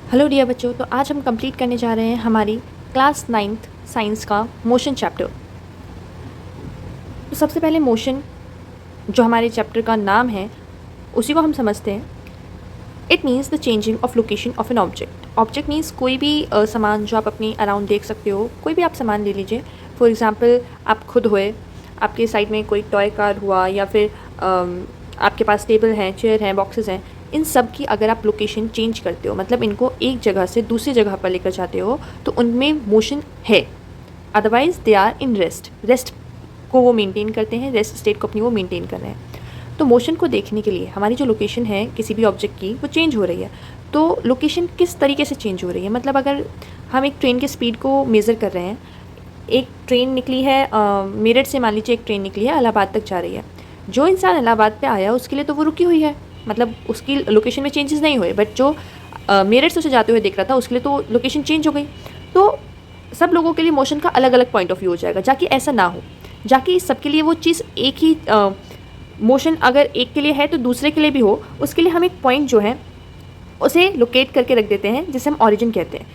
Hello dear बच्चों, तो आज हम कंप्लीट करने जा रहे हैं हमारी क्लास 9th साइंस का मोशन चैप्टर। तो सबसे पहले मोशन जो हमारे चैप्टर का नाम है उसी को हम समझते हैं। It means the changing of location of an object. Object means कोई भी सामान जो आप अपने अराउंड देख सकते हो, कोई भी आप सामान ले लीजिए। फॉर एग्ज़ाम्पल आप खुद हुए, आपके साइड में कोई टॉय कार हुआ, या फिर आपके पास टेबल हैं, चेयर हैं, बॉक्सेस हैं। इन सब की अगर आप लोकेशन चेंज करते हो, मतलब इनको एक जगह से दूसरी जगह पर लेकर जाते हो, तो उनमें मोशन है। Otherwise they are in rest को वो मेंटेन करते हैं, रेस्ट स्टेट को अपनी वो मेंटेन कर रहे हैं। तो मोशन को देखने के लिए हमारी जो लोकेशन है किसी भी ऑब्जेक्ट की, वो चेंज हो रही है। तो लोकेशन किस तरीके से चेंज हो रही है, मतलब अगर हम एक ट्रेन के स्पीड को मेज़र कर रहे हैं, एक ट्रेन निकली है मेरठ से, मान लीजिए एक ट्रेन निकली है, इलाहाबाद तक जा रही है। जो इंसान इलाहाबाद पे आया उसके लिए तो वो रुकी हुई है, मतलब उसकी लोकेशन में चेंजेस नहीं हुए। बट जो मेरठ से उसे जाते हुए देख रहा था उसके लिए तो लोकेशन चेंज हो गई। तो सब लोगों के लिए मोशन का अलग अलग पॉइंट ऑफ व्यू हो जाएगा, जाकि ऐसा ना हो, जाकि सबके लिए वो चीज़ एक ही मोशन अगर एक के लिए है तो दूसरे के लिए भी हो। उसके लिए हम एक पॉइंट जो है उसे लोकेट करके रख देते हैं, जिसे हम ऑरिजिन कहते हैं।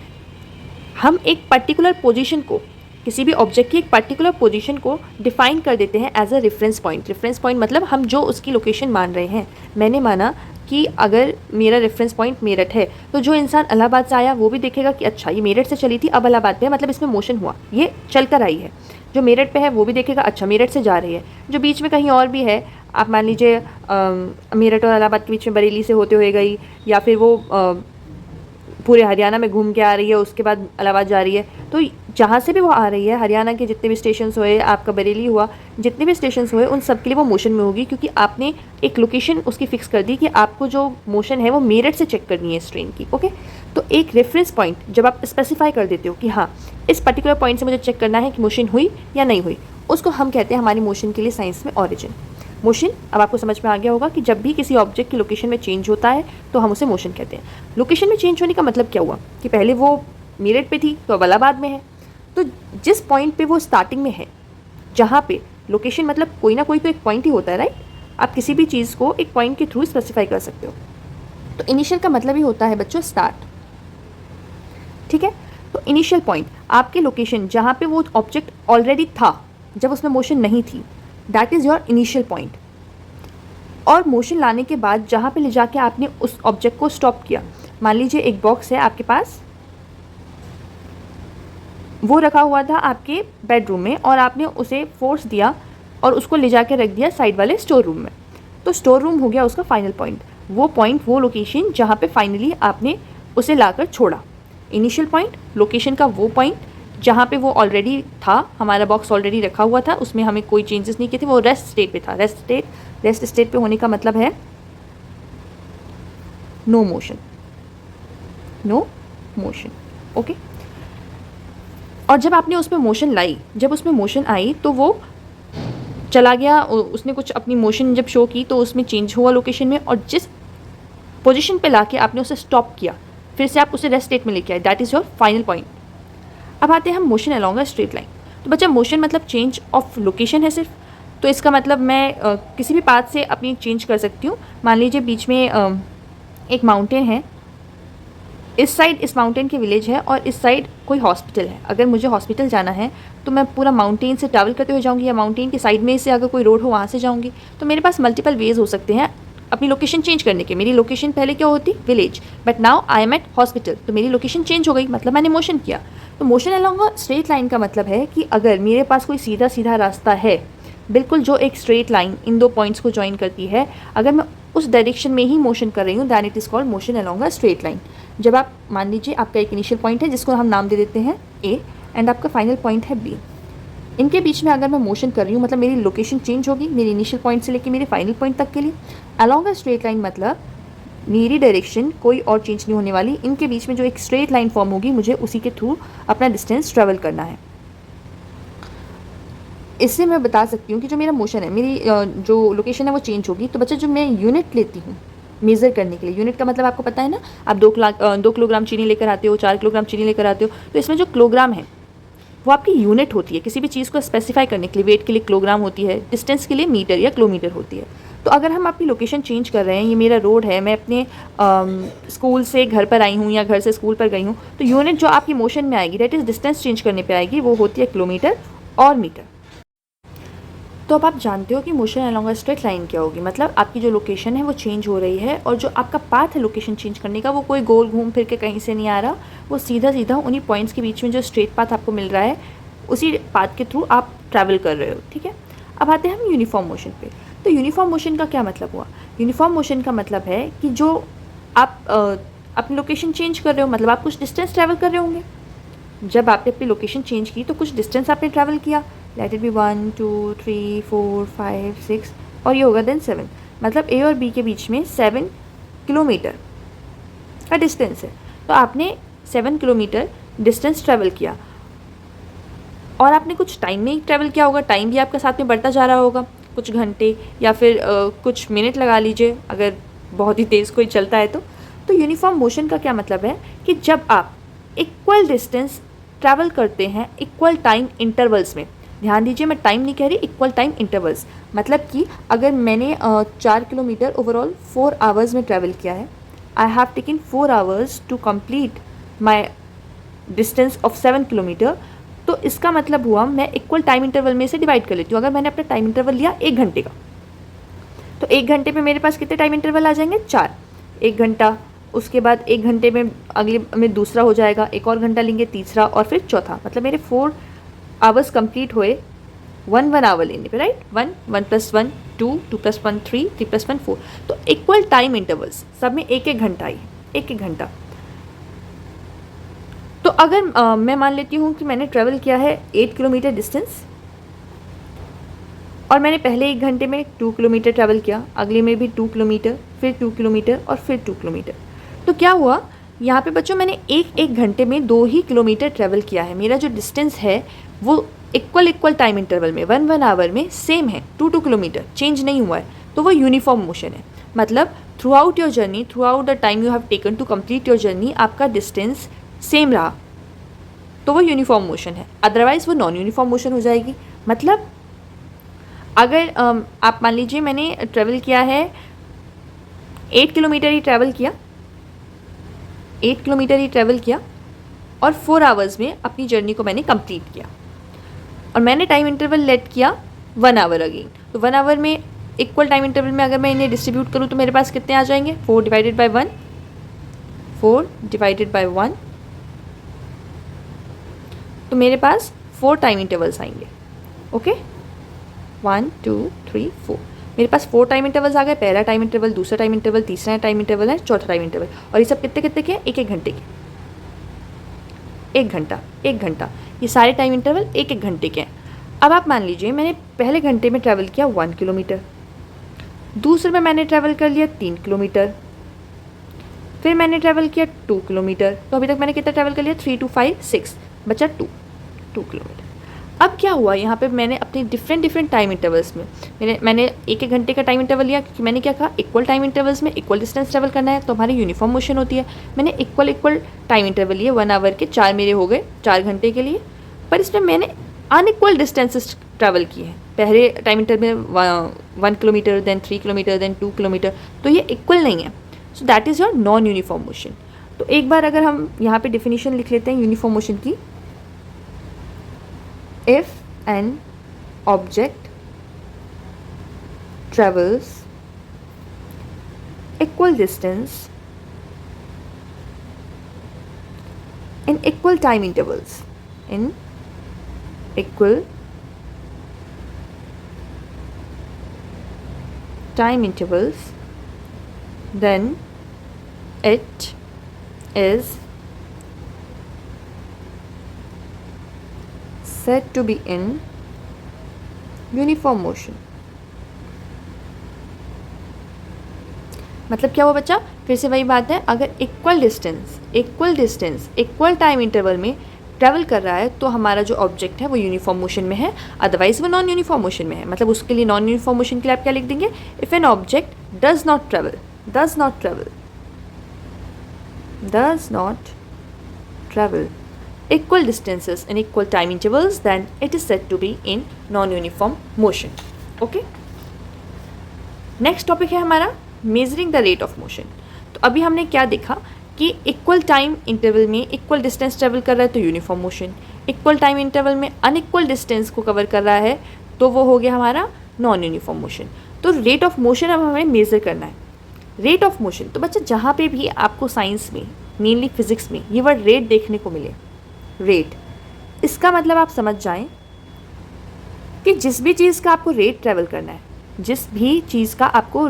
हम एक पर्टिकुलर पोजीशन को, किसी भी ऑब्जेक्ट की एक पर्टिकुलर पोजीशन को डिफाइन कर देते हैं as a reference point. Reference point मतलब हम जो उसकी लोकेशन मान रहे हैं। मैंने माना कि अगर मेरा रेफरेंस पॉइंट मेरठ है, तो जो इंसान इलाहाबाद से आया वो भी देखेगा कि अच्छा ये मेरठ से चली थी, अब इलाहाबाद पे है, मतलब इसमें मोशन हुआ, ये चल कर आई है। जो मेरठ पे है वो भी देखेगा अच्छा मेरठ से जा रही है। जो बीच में कहीं और भी है, आप मान लीजिए मेरठ और इलाहाबाद के बीच में बरेली से होते हुए गई, या फिर वो पूरे हरियाणा में घूम के आ रही है, उसके बाद इलाहाबाद जा रही है। तो जहाँ से भी वो आ रही है, हरियाणा के जितने भी स्टेशन हुए, आपका बरेली हुआ, जितने भी स्टेशन हुए, उन सब के लिए वो मोशन में होगी, क्योंकि आपने एक लोकेशन उसकी फिक्स कर दी कि आपको जो मोशन है वो मेरठ से चेक करनी है इस ट्रेन की। ओके, तो एक रेफरेंस पॉइंट जब आप स्पेसिफाई कर देते हो कि हाँ इस पर्टिकुलर पॉइंट से मुझे चेक करना है कि मोशन हुई या नहीं हुई, उसको हम कहते हैं हमारी मोशन के लिए साइंस में ऑरिजिन। मोशन अब आपको समझ में आ गया होगा कि जब भी किसी ऑब्जेक्ट की लोकेशन में चेंज होता है तो हम उसे मोशन कहते हैं। लोकेशन में चेंज होने का मतलब क्या हुआ कि पहले वो मेरठ पे थी तो अब इलाहाबाद में है। तो जिस पॉइंट पे वो स्टार्टिंग में है, जहाँ पे लोकेशन मतलब कोई ना कोई तो एक पॉइंट ही होता है, राइट। आप किसी भी चीज़ को एक पॉइंट के थ्रू स्पेसिफाई कर सकते हो। तो इनिशियल का मतलब ही होता है बच्चों स्टार्ट, ठीक है। तो इनिशियल पॉइंट आपके लोकेशन जहाँ पे वो ऑब्जेक्ट ऑलरेडी था जब उसमें मोशन नहीं थी, that is your initial point. और मोशन लाने के बाद जहाँ पे ले जाके आपने उस ऑब्जेक्ट को स्टॉप किया, मान लीजिए एक बॉक्स है आपके पास, वो रखा हुआ था आपके बेडरूम में, और आपने उसे फोर्स दिया और उसको ले जाके रख दिया साइड वाले स्टोर रूम में। तो स्टोर रूम हो गया उसका फाइनल पॉइंट, वो लोकेशन जहाँ पे फाइनली आपने उसे लाकर छोड़ा। इनिशियल पॉइंट लोकेशन का वो पॉइंट जहाँ पे वो ऑलरेडी था, हमारा बॉक्स ऑलरेडी रखा हुआ था, उसमें हमें कोई चेंजेस नहीं किए थे, वो रेस्ट स्टेट पे था। रेस्ट स्टेट पे होने का मतलब है no motion, no motion. Okay, और जब आपने उसमें मोशन लाई, जब उसमें मोशन आई तो वो चला गया, उसने कुछ अपनी मोशन जब शो की तो उसमें चेंज हुआ लोकेशन में, और जिस पोजीशन पे लाके आपने उसे स्टॉप किया, फिर से आप उसे रेस्ट स्टेट में लेके आए, that is your final point. अब आते हैं हम motion along a straight line. तो बच्चा मोशन मतलब चेंज ऑफ लोकेशन है सिर्फ। तो इसका मतलब मैं किसी भी पाथ से अपनी चेंज कर सकती हूँ। मान लीजिए बीच में एक माउंटेन है, इस साइड इस माउंटेन के विलेज है और इस साइड कोई हॉस्पिटल है। अगर मुझे हॉस्पिटल जाना है तो मैं पूरा माउंटेन से ट्रैवल करते हुए जाऊँगी, या माउंटेन के साइड में से अगर कोई रोड हो वहाँ से जाऊँगी। तो मेरे पास मल्टीपल वेज हो सकते हैं अपनी लोकेशन चेंज करने के। मेरी लोकेशन पहले क्या होती, village, but now I am at hospital, तो मेरी लोकेशन चेंज हो गई, मतलब मैंने मोशन किया। तो motion along a straight line का मतलब है कि अगर मेरे पास कोई सीधा सीधा रास्ता है, बिल्कुल जो एक स्ट्रेट लाइन इन दो पॉइंट्स को ज्वाइन करती है, अगर मैं उस डायरेक्शन में ही मोशन कर रही हूँ, that it is called motion along a straight line. जब आप मान लीजिए आपका एक इनिशियल पॉइंट है जिसको हम नाम दे देते हैं ए, एंड आपका फाइनल पॉइंट है बी। इनके बीच में अगर मैं मोशन कर रही हूँ, मतलब मेरी लोकेशन चेंज होगी मेरे इनिशियल पॉइंट से लेकर मेरे फाइनल पॉइंट तक के लिए। अलोंग अ स्ट्रेट लाइन मतलब मेरी डायरेक्शन कोई और चेंज नहीं होने वाली, इनके बीच में जो एक स्ट्रेट लाइन फॉर्म होगी मुझे उसी के थ्रू अपना डिस्टेंस ट्रेवल करना है। इससे मैं बता सकती हूँ कि जो मेरा मोशन है, मेरी जो लोकेशन है वो चेंज होगी। तो बच्चा जो मैं यूनिट लेती हूँ मेज़र करने के लिए, यूनिट का मतलब आपको पता है ना, आप 2 किलोग्राम चीनी लेकर आते हो, 4 किलोग्राम चीनी लेकर आते हो, तो इसमें जो किलोग्राम है वो आपकी यूनिट होती है। किसी भी चीज़ को स्पेसिफाई करने के लिए वेट के लिए किलोग्राम होती है, डिस्टेंस के लिए मीटर या किलोमीटर होती है। तो अगर हम अपनी लोकेशन चेंज कर रहे हैं, ये मेरा रोड है, मैं अपने स्कूल से घर पर आई हूँ या घर से स्कूल पर गई हूँ, तो यूनिट जो आपकी मोशन में आएगी, दैट इज़ डिस्टेंस चेंज करने पे आएगी, वो होती है किलोमीटर और मीटर। तो अब आप जानते हो कि motion along a straight line क्या होगी। मतलब आपकी जो लोकेशन है वो चेंज हो रही है और जो आपका पाथ है लोकेशन चेंज करने का, वो कोई गोल घूम फिर के कहीं से नहीं आ रहा, वो सीधा सीधा उन्हीं पॉइंट्स के बीच में जो स्ट्रेट पाथ आपको मिल रहा है, उसी पाथ के थ्रू आप ट्रैवल कर रहे हो, ठीक है। अब आते हैं हम यूनिफॉर्म मोशन पे। तो यूनिफॉर्म मोशन का क्या मतलब हुआ? यूनिफॉर्म मोशन का मतलब है कि जो आप अपनी लोकेशन चेंज कर रहे हो, मतलब आप कुछ डिस्टेंस ट्रैवल कर रहे होंगे। जब आपने अपनी लोकेशन चेंज की तो कुछ डिस्टेंस आपने ट्रैवल किया, लेट इट बी 1 2 3 4 5 6 और ये होगा देन 7। मतलब ए और बी के बीच में 7 किलोमीटर का डिस्टेंस है। तो आपने 7 किलोमीटर डिस्टेंस ट्रैवल किया और आपने कुछ टाइम में ही ट्रैवल किया होगा, टाइम भी आपका साथ में बढ़ता जा रहा होगा, कुछ घंटे या फिर कुछ मिनट लगा लीजिए अगर बहुत ही तेज़ कोई चलता है तो यूनिफॉर्म मोशन का क्या मतलब है कि जब आप इक्वल डिस्टेंस ट्रैवल करते हैं इक्वल टाइम इंटरवल्स में। ध्यान दीजिए, मैं टाइम नहीं कह रही, इक्वल टाइम इंटरवल्स। मतलब कि अगर मैंने 4 किलोमीटर ओवरऑल 4 आवर्स में ट्रैवल किया है, I have taken 4 hours to complete my distance of 7 kilometre, तो इसका मतलब हुआ मैं इक्वल टाइम इंटरवल में से डिवाइड कर लेती हूँ। अगर मैंने अपना टाइम इंटरवल लिया 1 घंटे का, तो 1 घंटे में मेरे पास कितने टाइम इंटरवल आ जाएंगे? 4। 1 घंटा, उसके बाद 1 घंटे में अगले में दूसरा हो जाएगा, एक और घंटा लेंगे तीसरा और फिर चौथा। मतलब मेरे 4 आवर्स कंप्लीट हुए 1 आवर लेने पे, राइट। 1 1 + 1 2 2 + 1 3 3 + 1 4। तो इक्वल टाइम इंटरवल्स सब में 1 घंटा ही, 1 घंटा। तो अगर मैं मान लेती हूँ कि मैंने ट्रैवल किया है 8 किलोमीटर डिस्टेंस और मैंने पहले 1 घंटे में 2 किलोमीटर ट्रैवल किया, अगले में भी 2 किलोमीटर, फिर 2 किलोमीटर और फिर 2 किलोमीटर। तो क्या हुआ यहाँ पे बच्चों, मैंने एक घंटे में 2 ही किलोमीटर ट्रैवल किया है। मेरा जो डिस्टेंस है वो इक्वल टाइम इंटरवल में 1 आवर में सेम है, 2 किलोमीटर, चेंज नहीं हुआ है। तो वो यूनिफॉर्म मोशन है। मतलब throughout your journey, throughout the time you have taken to complete your journey, आपका डिस्टेंस सेम रहा, तो वो यूनिफॉर्म मोशन है। अदरवाइज़ वो नॉन यूनिफॉर्म मोशन हो जाएगी। मतलब अगर आप मान लीजिए मैंने ट्रैवल किया है 8 किलोमीटर ही ट्रैवल किया, 8 किलोमीटर ही ट्रैवल किया और 4 आवर्स में अपनी जर्नी को मैंने कंप्लीट किया और मैंने टाइम इंटरवल लेट किया 1 आवर अगेन। तो 1 आवर में इक्वल टाइम इंटरवल में अगर मैं इन्हें डिस्ट्रीब्यूट करूँ तो मेरे पास कितने आ जाएंगे? 4 डिवाइडेड बाई 1, 4 डिवाइडेड बाई 1, तो मेरे पास 4 टाइम इंटरवल्स आएंगे। ओके, 1 2 3 4, मेरे पास 4 टाइम इंटरवल्स आ गए। पहला टाइम इंटरवल, दूसरा टाइम इंटरवल, तीसरा टाइम इंटरवल है, चौथा टाइम इंटरवल। और ये सब कितने कितने के? 1 घंटे के, 1 घंटा, 1 घंटा, ये सारे टाइम इंटरवल 1 घंटे के हैं। अब आप मान लीजिए मैंने पहले घंटे में ट्रैवल किया 1 किलोमीटर, दूसरे में मैंने ट्रैवल कर लिया 3 किलोमीटर, फिर मैंने ट्रैवल किया 2 किलोमीटर। तो अभी तक मैंने कितना ट्रैवल कर लिया? 3 2 5 6, बचा 2 किलोमीटर। अब क्या हुआ यहाँ पे, मैंने अपने डिफरेंट टाइम इंटरवल्स में मैंने 1 घंटे का टाइम इंटरवल लिया, क्योंकि मैंने क्या कहा, इक्वल टाइम इंटरवल्स में इक्वल डिस्टेंस ट्रैवल करना है, तो हमारी यूनिफॉर्म मोशन होती है। मैंने इक्वल टाइम इंटरवल लिए, 1 आवर के 4 मेरे हो गए 4 घंटे के लिए, पर इसमें मैंने अनइक्वल डिस्टेंसेस ट्रैवल किए हैं। पहले टाइम इंटरवल में 1 kilometre, then 3 kilometre, then 2 kilometre, तो ये इक्वल नहीं है। So that is your non uniform motion. तो एक बार अगर हम यहाँ पे डिफिनीशन लिख लेते हैं यूनिफॉर्म मोशन की, if an object travels equal distance in equal time intervals, in equal time intervals, then it is said to be in uniform motion। मतलब क्या हुआ बच्चा? फिर से वही बात है, अगर equal distance equal time interval में ट्रैवल कर रहा है तो हमारा जो ऑब्जेक्ट है वो यूनिफॉर्म मोशन में है, अदरवाइज वो नॉन यूनिफॉर्म मोशन में है। मतलब उसके लिए नॉन यूनिफॉर्म मोशन के लिए आप क्या लिख देंगे? If an object does not travel equal distances in equal time intervals, then it is said to be in non-uniform motion. Okay, next topic है हमारा measuring the rate of motion. तो अभी हमने क्या देखा कि इक्वल टाइम इंटरवल में equal distance travel कर रहा है तो uniform motion, equal time interval में अनइक्वल डिस्टेंस को कवर कर रहा है तो वो हो गया हमारा नॉन यूनिफॉर्म मोशन। तो रेट ऑफ मोशन अब हमें मेज़र करना है। रेट ऑफ मोशन, तो बच्चा जहाँ पे भी आपको साइंस में, मेनली फिजिक्स में, ये वर्ड रेट देखने को मिले, रेट, इसका मतलब आप समझ जाएं कि जिस भी चीज़ का आपको रेट ट्रेवल करना है, जिस भी चीज़ का आपको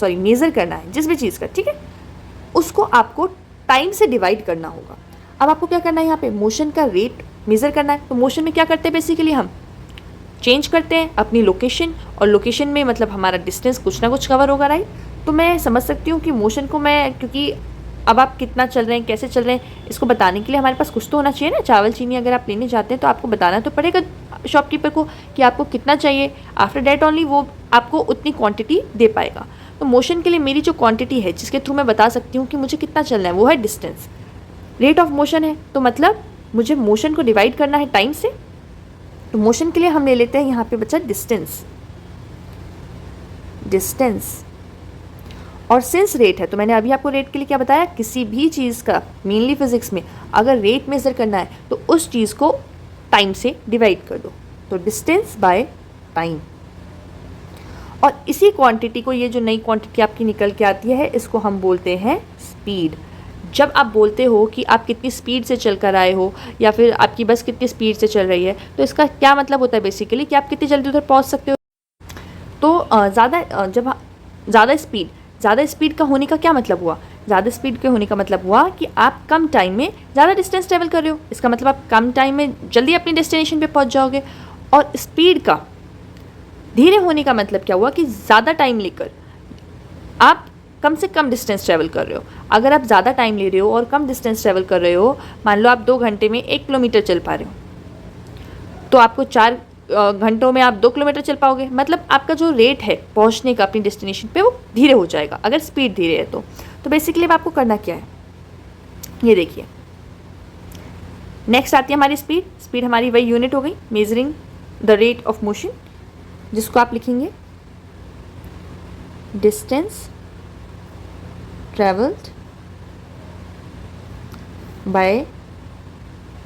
मेज़र करना है, जिस भी चीज़ का, ठीक है, उसको आपको टाइम से डिवाइड करना होगा। अब आपको क्या करना है, यहाँ पे मोशन का रेट मेज़र करना है। तो मोशन में क्या करते हैं, बेसिकली हम चेंज करते हैं अपनी लोकेशन, और लोकेशन में मतलब हमारा डिस्टेंस कुछ ना कुछ कवर होगा, राइट। तो मैं समझ सकती हूँ कि मोशन को मैं, क्योंकि अब आप कितना चल रहे हैं, कैसे चल रहे हैं, इसको बताने के लिए हमारे पास कुछ तो होना चाहिए ना। चावल चीनी अगर आप लेने जाते हैं तो आपको बताना तो पड़ेगा शॉपकीपर को कि आपको कितना चाहिए। आफ्टर डैट ओनली वो आपको उतनी क्वांटिटी दे पाएगा। तो मोशन के लिए मेरी जो क्वांटिटी है, जिसके थ्रू मैं बता सकती हूँ कि मुझे कितना चलना है, वो है डिस्टेंस। रेट ऑफ मोशन है तो मतलब मुझे मोशन को डिवाइड करना है टाइम से। तो मोशन के लिए हम ले लेते हैं यहाँ पे बच्चा डिस्टेंस, और सिंस रेट है तो मैंने अभी आपको रेट के लिए क्या बताया, किसी भी चीज़ का, मेनली फिजिक्स में अगर रेट मेज़र करना है तो उस चीज़ को टाइम से डिवाइड कर दो। तो डिस्टेंस बाय टाइम, और इसी क्वांटिटी को, ये जो नई क्वांटिटी आपकी निकल के आती है, इसको हम बोलते हैं स्पीड। जब आप बोलते हो कि आप कितनी स्पीड से चल कर आए हो, या फिर आपकी बस कितनी स्पीड से चल रही है, तो इसका क्या मतलब होता है बेसिकली कि आप कितनी जल्दी उधर पहुंच सकते हो। तो ज़्यादा स्पीड का होने का क्या मतलब हुआ, ज़्यादा स्पीड के होने का मतलब हुआ कि आप कम टाइम में ज़्यादा डिस्टेंस ट्रेवल कर रहे हो। इसका मतलब आप कम टाइम में जल्दी अपनी डेस्टिनेशन पे पहुंच जाओगे। और स्पीड का धीरे होने का मतलब क्या हुआ कि ज़्यादा टाइम लेकर आप कम से कम डिस्टेंस ट्रैवल कर रहे हो। अगर आप ज़्यादा टाइम ले रहे हो और कम डिस्टेंस ट्रैवल कर रहे हो, मान लो आप 2 घंटे में 1 किलोमीटर चल पा रहे हो, तो आपको 4 घंटों में आप 2 किलोमीटर चल पाओगे। मतलब आपका जो रेट है पहुंचने का अपनी डेस्टिनेशन पे, वो धीरे हो जाएगा अगर स्पीड धीरे है तो बेसिकली अब आपको करना क्या है, ये देखिए। नेक्स्ट आती है हमारी स्पीड हमारी वही यूनिट हो गई, measuring the rate of motion, जिसको आप लिखेंगे distance travelled by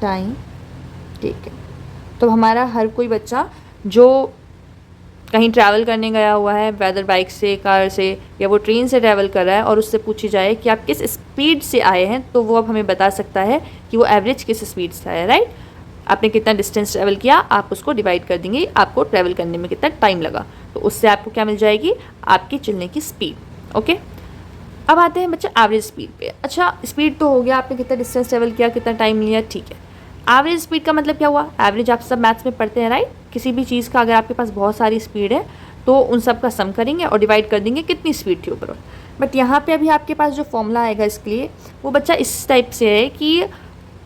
time taken. तो हमारा हर कोई बच्चा जो कहीं ट्रैवल करने गया हुआ है, वेदर बाइक से, कार से, या वो ट्रेन से ट्रैवल कर रहा है, और उससे पूछी जाए कि आप किस स्पीड से आए हैं, तो वो अब हमें बता सकता है कि वो एवरेज किस स्पीड से आया, राइट। आपने कितना डिस्टेंस ट्रैवल किया, आप उसको डिवाइड कर देंगे आपको ट्रैवल करने में कितना टाइम लगा, तो उससे आपको क्या मिल जाएगी, आपकी चलने की स्पीड। ओके, अब आते हैं बच्चा एवरेज स्पीड पे। अच्छा, स्पीड तो हो गया, आपने कितना डिस्टेंस ट्रैवल किया, कितना टाइम लिया, ठीक है। एवरेज स्पीड का मतलब क्या हुआ, एवरेज आप सब मैथ्स में पढ़ते हैं, राइट। किसी भी चीज़ का अगर आपके पास बहुत सारी स्पीड है तो उन सब का सम करेंगे और डिवाइड कर देंगे कितनी स्पीड थी ओवरऑल। बट यहाँ पे अभी आपके पास जो फॉर्मूला आएगा इसके लिए, वो बच्चा इस टाइप से है कि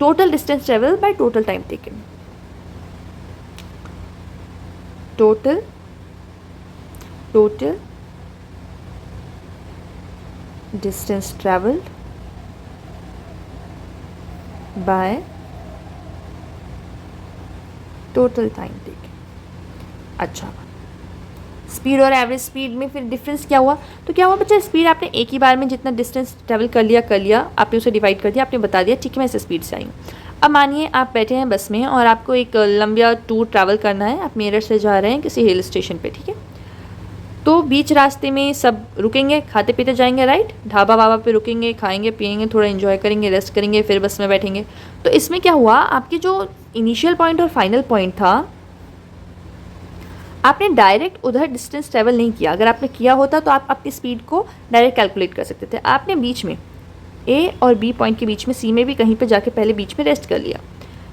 total distance travel by total time taken, total distance travelled by total time taken. अच्छा, स्पीड और एवरेज स्पीड में फिर डिफरेंस क्या हुआ, तो क्या हुआ बच्चा, स्पीड आपने एक ही बार में जितना डिस्टेंस ट्रैवल कर लिया, आपने उसे डिवाइड कर दिया, आपने बता दिया ठीक है मैं इस स्पीड से आई हूँ। अब मानिए आप बैठे हैं बस में और आपको एक लंबा टूर ट्रैवल करना है, आप मेरठ से जा रहे हैं किसी हिल स्टेशन पे, ठीक है। तो बीच रास्ते में सब रुकेंगे, खाते पीते जाएंगे, राइट। ढाबा वाबा पे रुकेंगे, खाएंगे पिएंगे, थोड़ा एंजॉय करेंगे, रेस्ट करेंगे, फिर बस में बैठेंगे। तो इसमें क्या हुआ, आपकी जो इनिशियल पॉइंट और फाइनल पॉइंट था, आपने डायरेक्ट उधर डिस्टेंस ट्रैवल नहीं किया। अगर आपने किया होता तो आप अपनी स्पीड को डायरेक्ट कैलकुलेट कर सकते थे। आपने बीच में ए और बी पॉइंट के बीच में, सी में भी कहीं पे जाके पहले बीच में रेस्ट कर लिया।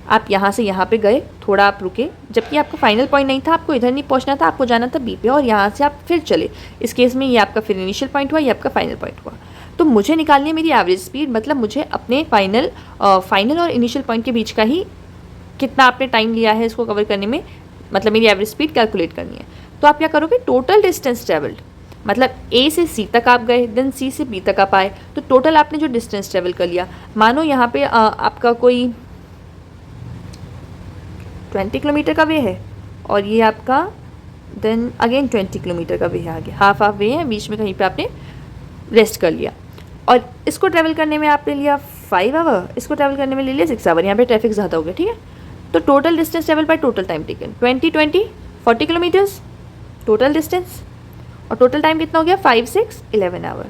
आप यहाँ से यहाँ पे गए, थोड़ा आप रुके, जबकि आपका फाइनल पॉइंट नहीं था, आपको इधर नहीं पहुँचना था, आपको जाना था बी पे, और यहाँ से आप फिर चले। इस केस में ये आपका फिर इनिशियल पॉइंट हुआ, ये आपका फाइनल पॉइंट हुआ। तो मुझे निकालनी है मेरी एवरेज स्पीड, मतलब मुझे अपने फाइनल और इनिशियल पॉइंट के बीच का ही कितना आपने टाइम लिया है इसको कवर करने में, मतलब मेरी एवरेज स्पीड कैलकुलेट करनी है। तो आप क्या करोगे, टोटल डिस्टेंस ट्रेवल्ड, मतलब ए से सी तक आप गए, देन सी से बी तक आप आए, तो टोटल आपने जो डिस्टेंस ट्रेवल कर लिया, मानो यहाँ पे आपका कोई 20 किलोमीटर का वे है और ये आपका देन अगेन 20 किलोमीटर का वे है आगे, हाफ वे है, बीच में कहीं पे आपने रेस्ट कर लिया। और इसको ट्रैवल करने में आपने लिया 5 आवर, इसको ट्रैवल करने में ले लिया 6 आवर, यहाँ पे ट्रैफिक ज़्यादा हो गया, ठीक है। तो total distance travel by total time taken 20 40 kilometres total distance, और टोटल टाइम कितना हो गया 5 6 11 आवर।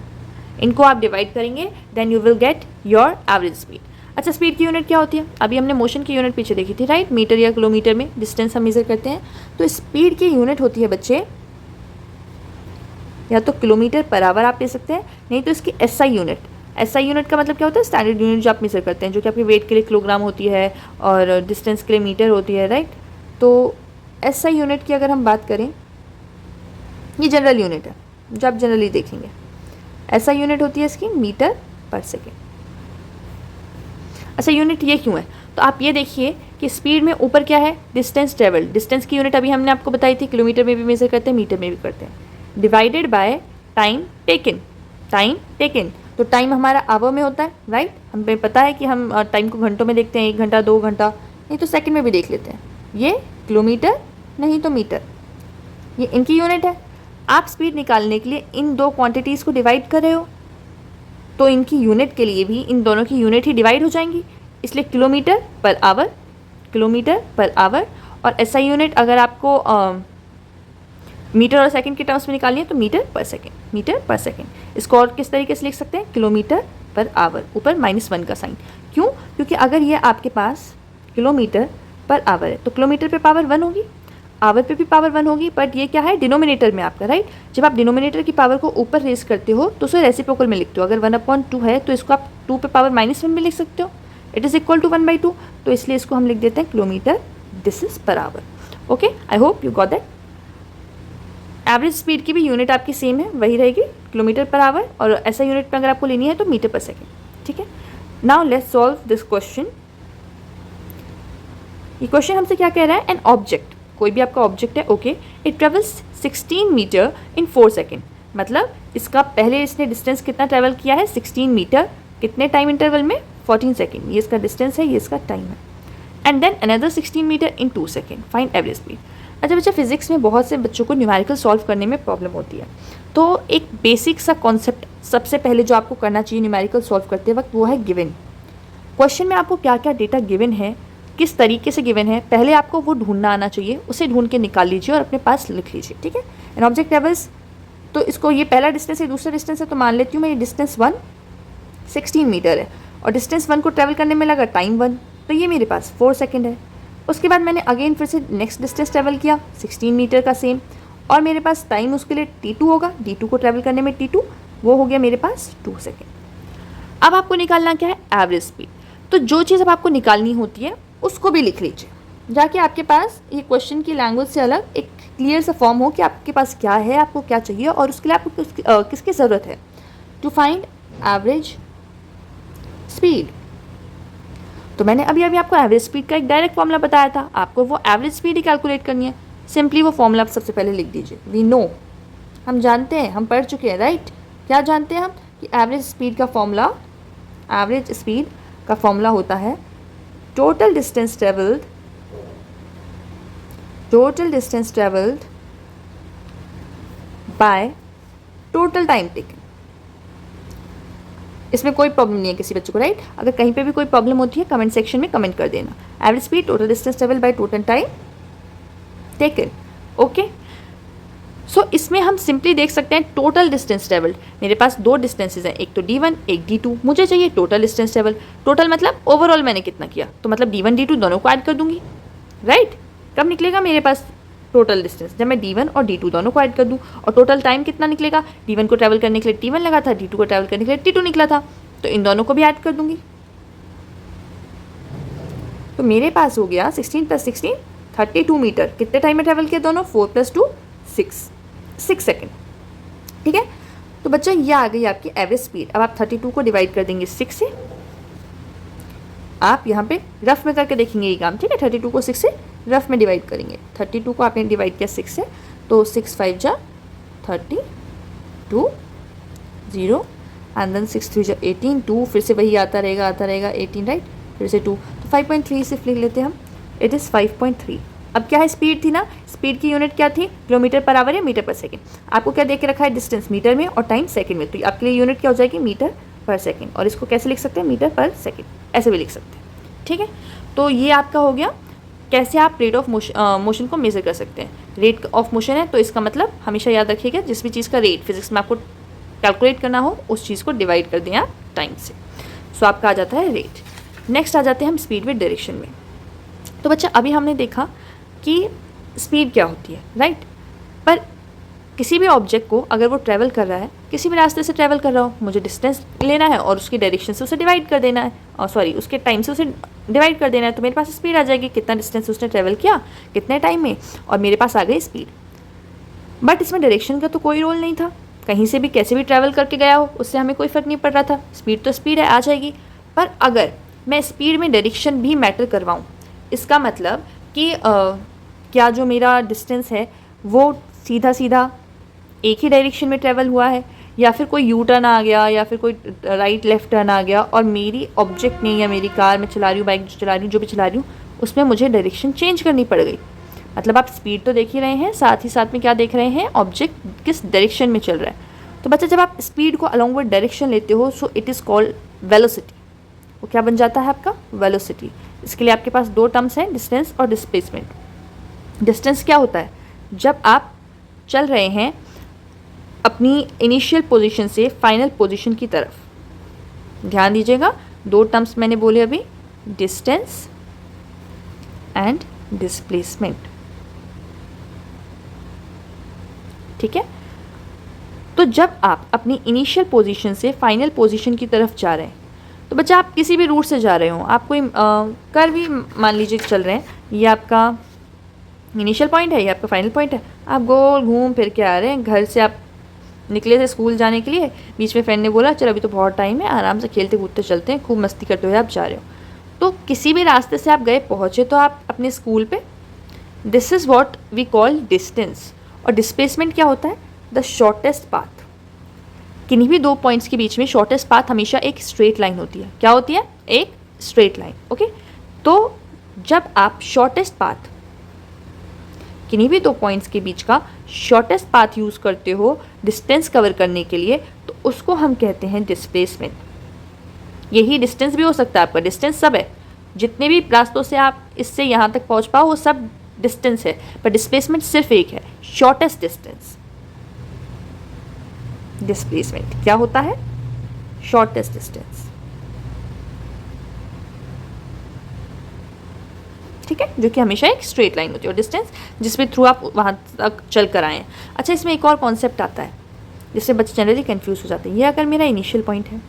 इनको आप डिवाइड करेंगे, then you will get your average speed. अच्छा, स्पीड की यूनिट क्या होती है? अभी हमने मोशन की यूनिट पीछे देखी थी, राइट, मीटर या किलोमीटर में डिस्टेंस हम मेजर करते हैं। तो स्पीड की यूनिट होती है बच्चे, या तो किलोमीटर पर आवर आप ले सकते हैं, नहीं तो इसकी एसआई यूनिट। एसआई यूनिट का मतलब क्या होता है? स्टैंडर्ड यूनिट जो आप मेजर करते हैं, जो कि आपके वेट के लिए किलोग्राम होती है और डिस्टेंस के लिए मीटर होती है, राइट। तो एसआई यूनिट की अगर हम बात करें, ये जनरल यूनिट है जो आप जनरली देखेंगे। एसआई यूनिट होती है इसकी मीटर पर सेकेंड। अच्छा, यूनिट ये क्यों है? तो आप ये देखिए कि स्पीड में ऊपर क्या है? Distance travel. डिस्टेंस की यूनिट अभी हमने आपको बताई थी, किलोमीटर में भी मेजर करते हैं, मीटर में भी करते हैं, divided by time taken. Time taken, तो टाइम हमारा आवर में होता है, राइट। हमें पता है कि हम टाइम को घंटों में देखते हैं, 1 घंटा 2 घंटा, नहीं तो सेकंड में भी देख लेते हैं। ये किलोमीटर, नहीं तो मीटर, ये इनकी यूनिट है। आप स्पीड निकालने के लिए इन दो क्वांटिटीज़ को डिवाइड कर रहे हो, तो इनकी यूनिट के लिए भी इन दोनों की यूनिट ही डिवाइड हो जाएंगी, इसलिए kilometre per our, kilometre per our. और एसआई यूनिट अगर आपको मीटर और सेकंड के टर्म्स में निकालनी है तो metre per second, metre per second. इसको और किस तरीके से लिख सकते हैं? किलोमीटर पर आवर, ऊपर -1 का साइन। क्यों? क्योंकि अगर ये आपके पास किलोमीटर पर आवर है तो किलोमीटर पे पावर 1 होगी, आवर पे भी पावर 1 होगी, बट ये क्या है? डिनोमिनेटर में आपका, राइट। जब आप डिनोमिनेटर की पावर को ऊपर रेज करते हो तो उसे रेसिप्रोकल में लिखते हो। अगर 1/2 है तो इसको आप 2 पे पावर -1 में लिख सकते हो, इट इज़ इक्वल टू 1/2। तो इसलिए इसको हम लिख देते हैं kilometre distance per hour. Okay, I hope you got that. Average speed की भी यूनिट आपकी सेम है, वही रहेगी किलोमीटर पर आवर, और ऐसा यूनिट में अगर आपको लेनी है तो मीटर पर सेकेंड, ठीक है। Now let's solve this question. ये क्वेश्चन हमसे क्या कह रहा है? एन ऑब्जेक्ट, कोई भी आपका ऑब्जेक्ट है, okay, it travels 16 metre in 4 second. मतलब इसका पहले इसने डिस्टेंस कितना ट्रेवल किया है? 16 मीटर, कितने टाइम इंटरवल में? 14 सेकेंड। ये इसका डिस्टेंस है, ये इसका टाइम है। And then another 16 metre in 2 second, find average speed. अच्छा बच्चा, फिजिक्स में बहुत से बच्चों को न्यूमेरिकल सॉल्व करने में प्रॉब्लम होती है, तो एक बेसिक सा कॉन्सेप्ट सबसे पहले जो आपको करना चाहिए न्यूमेरिकल सॉल्व करते वक्त, वो है गिवन। क्वेश्चन में आपको क्या क्या डेटा गिवन है, किस तरीके से गिवन है, पहले आपको वो ढूंढना आना चाहिए, उसे ढूंढ के निकाल लीजिए और अपने पास लिख लीजिए, ठीक है। एन ऑब्जेक्ट ट्रेवल्स, तो इसको ये पहला डिस्टेंस है, दूसरा डिस्टेंस है, तो मान लेती हूँ मैं ये डिस्टेंस 1 16 मीटर है, और डिस्टेंस 1 को ट्रैवल करने में लगा टाइम 1, तो ये मेरे पास 4 सेकेंड है। उसके बाद मैंने अगेन फिर से नेक्स्ट डिस्टेंस ट्रैवल किया 16 मीटर का सेम, और मेरे पास टाइम उसके लिए t2 होगा, d2 को ट्रैवल करने में t2, वो हो गया मेरे पास 2 सेकेंड। अब आपको निकालना क्या है? Average speed. तो जो चीज़ अब आपको निकालनी होती है उसको भी लिख लीजिए, जाके आपके पास ये क्वेश्चन की लैंग्वेज से अलग एक क्लियर सा फॉर्म हो कि आपके पास क्या है, आपको क्या चाहिए, और उसके लिए आपको किसकी ज़रूरत है टू फाइंड एवरेज स्पीड। तो मैंने अभी आपको एवरेज स्पीड का एक डायरेक्ट फॉर्मूला बताया था, आपको वो एवरेज स्पीड ही कैलकुलेट करनी है। सिंपली वो फॉर्मूला आप सबसे पहले लिख दीजिए। वी नो, हम जानते हैं, हम पढ़ चुके हैं, राइट। क्या जानते हैं हम? कि एवरेज स्पीड का फॉर्मूला, एवरेज स्पीड का फॉर्मूला होता है total distance travelled, total distance travelled by total time taken. इसमें कोई प्रॉब्लम नहीं है किसी बच्चे को, राइट। अगर कहीं पे भी कोई प्रॉब्लम होती है कमेंट सेक्शन में कमेंट कर देना। Average speed total distance travel by total time taken, okay. So इसमें हम सिंपली देख सकते हैं टोटल डिस्टेंस ट्रेवल्ड। मेरे पास 2 डिस्टेंसेज हैं, एक तो d1 एक d2, मुझे चाहिए टोटल डिस्टेंस ट्रेवल। टोटल मतलब ओवरऑल मैंने कितना किया, तो मतलब d1 d2 दोनों को ऐड कर दूंगी, राइट। कब निकलेगा मेरे पास टोटल डिस्टेंस? जब मैं d1 और d2 दोनों को ऐड कर दूं। और टोटल टाइम कितना निकलेगा? d1 को ट्रैवल करने के लिए t1 लगा था, d2 को ट्रैवल करने के लिए t2 निकला था, तो इन दोनों को भी ऐड कर दूंगी। तो मेरे पास हो गया 16 + 16 32 मीटर। कितने टाइम में ट्रैवल किया दोनों? 4 + 2 6 सेकेंड, ठीक है। तो बच्चा ये आ गई आपकी एवरेज स्पीड। अब आप 32 को डिवाइड कर देंगे 6 से, आप यहाँ पे रफ में करके देखेंगे ये काम, ठीक है। 32 को 6 से रफ में डिवाइड करेंगे। 32 को आपने डिवाइड किया 6 से, तो 6 5 जा 32 0 एंड देन 6 3 जा 18 2, फिर से वही आता रहेगा 18, राइट, फिर से 2, तो 5.3 सिर्फ लिख लेते हैं हम, इट इज़ 5.3। अब क्या है, स्पीड थी ना, स्पीड की यूनिट क्या थी, किलोमीटर पर आवर या मीटर पर सेकेंड। आपको क्या दे के रखा है, डिस्टेंस मीटर में और टाइम सेकेंड में, तो आपके लिए यूनिट क्या हो जाएगी, मीटर पर सेकेंड। और इसको कैसे लिख सकते हैं, मीटर पर सेकेंड, ऐसे भी लिख सकते हैं, ठीक है। तो ये आपका हो गया कैसे आप रेट ऑफ मोशन को मेज़र कर सकते हैं। रेट ऑफ मोशन है तो इसका मतलब हमेशा याद रखिएगा, जिस भी चीज़ का रेट फिजिक्स में आपको कैलकुलेट करना हो उस चीज़ को डिवाइड कर दें आप टाइम से। सो आपका आ जाता है रेट। नेक्स्ट आ जाते हैं हम स्पीड विद डायरेक्शन में। तो बच्चा अभी हमने देखा कि स्पीड क्या होती है, राइट। पर किसी भी ऑब्जेक्ट को अगर वो ट्रैवल कर रहा है, किसी भी रास्ते से ट्रैवल कर रहा हो, मुझे डिस्टेंस लेना है और उसकी डायरेक्शन से उसे डिवाइड कर देना है, और सॉरी उसके टाइम से उसे डिवाइड कर देना है, तो मेरे पास स्पीड आ जाएगी, कितना डिस्टेंस उसने ट्रैवल किया कितने टाइम में, और मेरे पास आ गई स्पीड। बट इसमें डायरेक्शन का तो कोई रोल नहीं था, कहीं से भी कैसे भी ट्रैवल करके गया हो उससे हमें कोई फ़र्क नहीं पड़ रहा था, स्पीड तो स्पीड है, आ जाएगी। पर अगर मैं स्पीड में डायरेक्शन भी मैटर करवाऊँ, इसका मतलब कि क्या जो मेरा डिस्टेंस है वो सीधा सीधा एक ही डायरेक्शन में ट्रैवल हुआ है, या फिर कोई यू टर्न आ गया, या फिर कोई राइट लेफ्ट टर्न आ गया, और मेरी ऑब्जेक्ट ने या मेरी कार में चला रही हूँ, बाइक चला रही हूँ, जो भी चला रही हूँ, उसमें मुझे डायरेक्शन चेंज करनी पड़ गई। मतलब आप स्पीड तो देख ही रहे हैं, साथ ही साथ में क्या देख रहे हैं, ऑब्जेक्ट किस डायरेक्शन में चल रहा है। तो बच्चा जब आप स्पीड को अलॉन्ग विद डायरेक्शन लेते हो, so it is called velocity. वो क्या बन जाता है आपका, वेलोसिटी। इसके लिए आपके पास दो टर्म्स हैं, डिस्टेंस और डिस्प्लेसमेंट। डिस्टेंस क्या होता है, जब आप चल रहे हैं अपनी इनिशियल पोजीशन से फाइनल पोजीशन की तरफ। ध्यान दीजिएगा, दो टर्म्स मैंने बोले अभी, डिस्टेंस एंड डिस्प्लेसमेंट, ठीक है। तो जब आप अपनी इनिशियल पोजीशन से फाइनल पोजीशन की तरफ जा रहे हैं, तो बच्चा आप किसी भी रूट से जा रहे हो, आप कोई कर्व भी मान लीजिए चल रहे हैं, ये आपका इनिशियल पॉइंट है, ये आपका फाइनल पॉइंट है, आप गोल घूम फिर के आ रहे हैं। घर से आप निकले थे स्कूल जाने के लिए, बीच में फ्रेंड ने बोला चलो अभी तो बहुत टाइम है, आराम से खेलते कूदते चलते हैं, खूब मस्ती करते हुए आप जा रहे हो। तो किसी भी रास्ते से आप गए, पहुँचे तो आप अपने स्कूल पे। This is what we call distance. और डिस्प्लेसमेंट क्या होता है, द शॉर्टेस्ट पाथ। किन्हीं भी दो पॉइंट्स के बीच में शॉर्टेस्ट पाथ हमेशा एक स्ट्रेट लाइन होती है। क्या होती है, एक स्ट्रेट लाइन, ओके। तो जब आप शॉर्टेस्ट पाथ, किन्हीं भी दो पॉइंट्स के बीच का शॉर्टेस्ट पाथ यूज़ करते हो डिस्टेंस कवर करने के लिए, तो उसको हम कहते हैं डिस्प्लेसमेंट। यही डिस्टेंस भी हो सकता है आपका, डिस्टेंस सब है, जितने भी रास्तों से आप इससे यहाँ तक पहुँच पाओ वो सब डिस्टेंस है, पर डिस्प्लेसमेंट सिर्फ एक है, शॉर्टेस्ट डिस्टेंस। डिस्प्लेसमेंट क्या होता है, शॉर्टेस्ट डिस्टेंस, ठीक है, जो कि हमेशा एक स्ट्रेट लाइन होती है, और डिस्टेंस जिसमें थ्रू आप वहाँ तक चल कर आए हैं। अच्छा, इसमें एक और कॉन्सेप्ट आता है जिससे बच्चे जनरली कंफ्यूज हो जाते हैं। ये अगर मेरा इनिशियल पॉइंट है,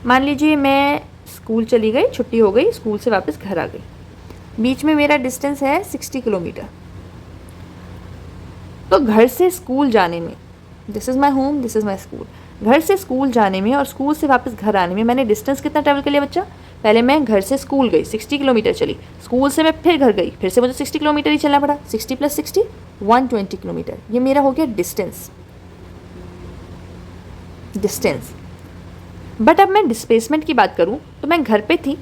मान लीजिए मैं स्कूल चली गई, छुट्टी हो गई, स्कूल से वापस घर आ गई, बीच में मेरा डिस्टेंस है 60 किलोमीटर। तो घर से स्कूल जाने में, this is my home, this is my school, घर से स्कूल जाने में और स्कूल से वापस घर आने में मैंने डिस्टेंस कितना ट्रैवल कर लिया बच्चा, पहले मैं घर से स्कूल गई, 60 किलोमीटर चली, स्कूल से मैं फिर घर गई, फिर से मुझे 60 किलोमीटर ही चलना पड़ा, 60 + 60 120 किलोमीटर। ये मेरा हो गया डिस्टेंस, डिस्टेंस। बट अब मैं डिस्प्लेसमेंट की बात करूँ तो मैं घर पे थी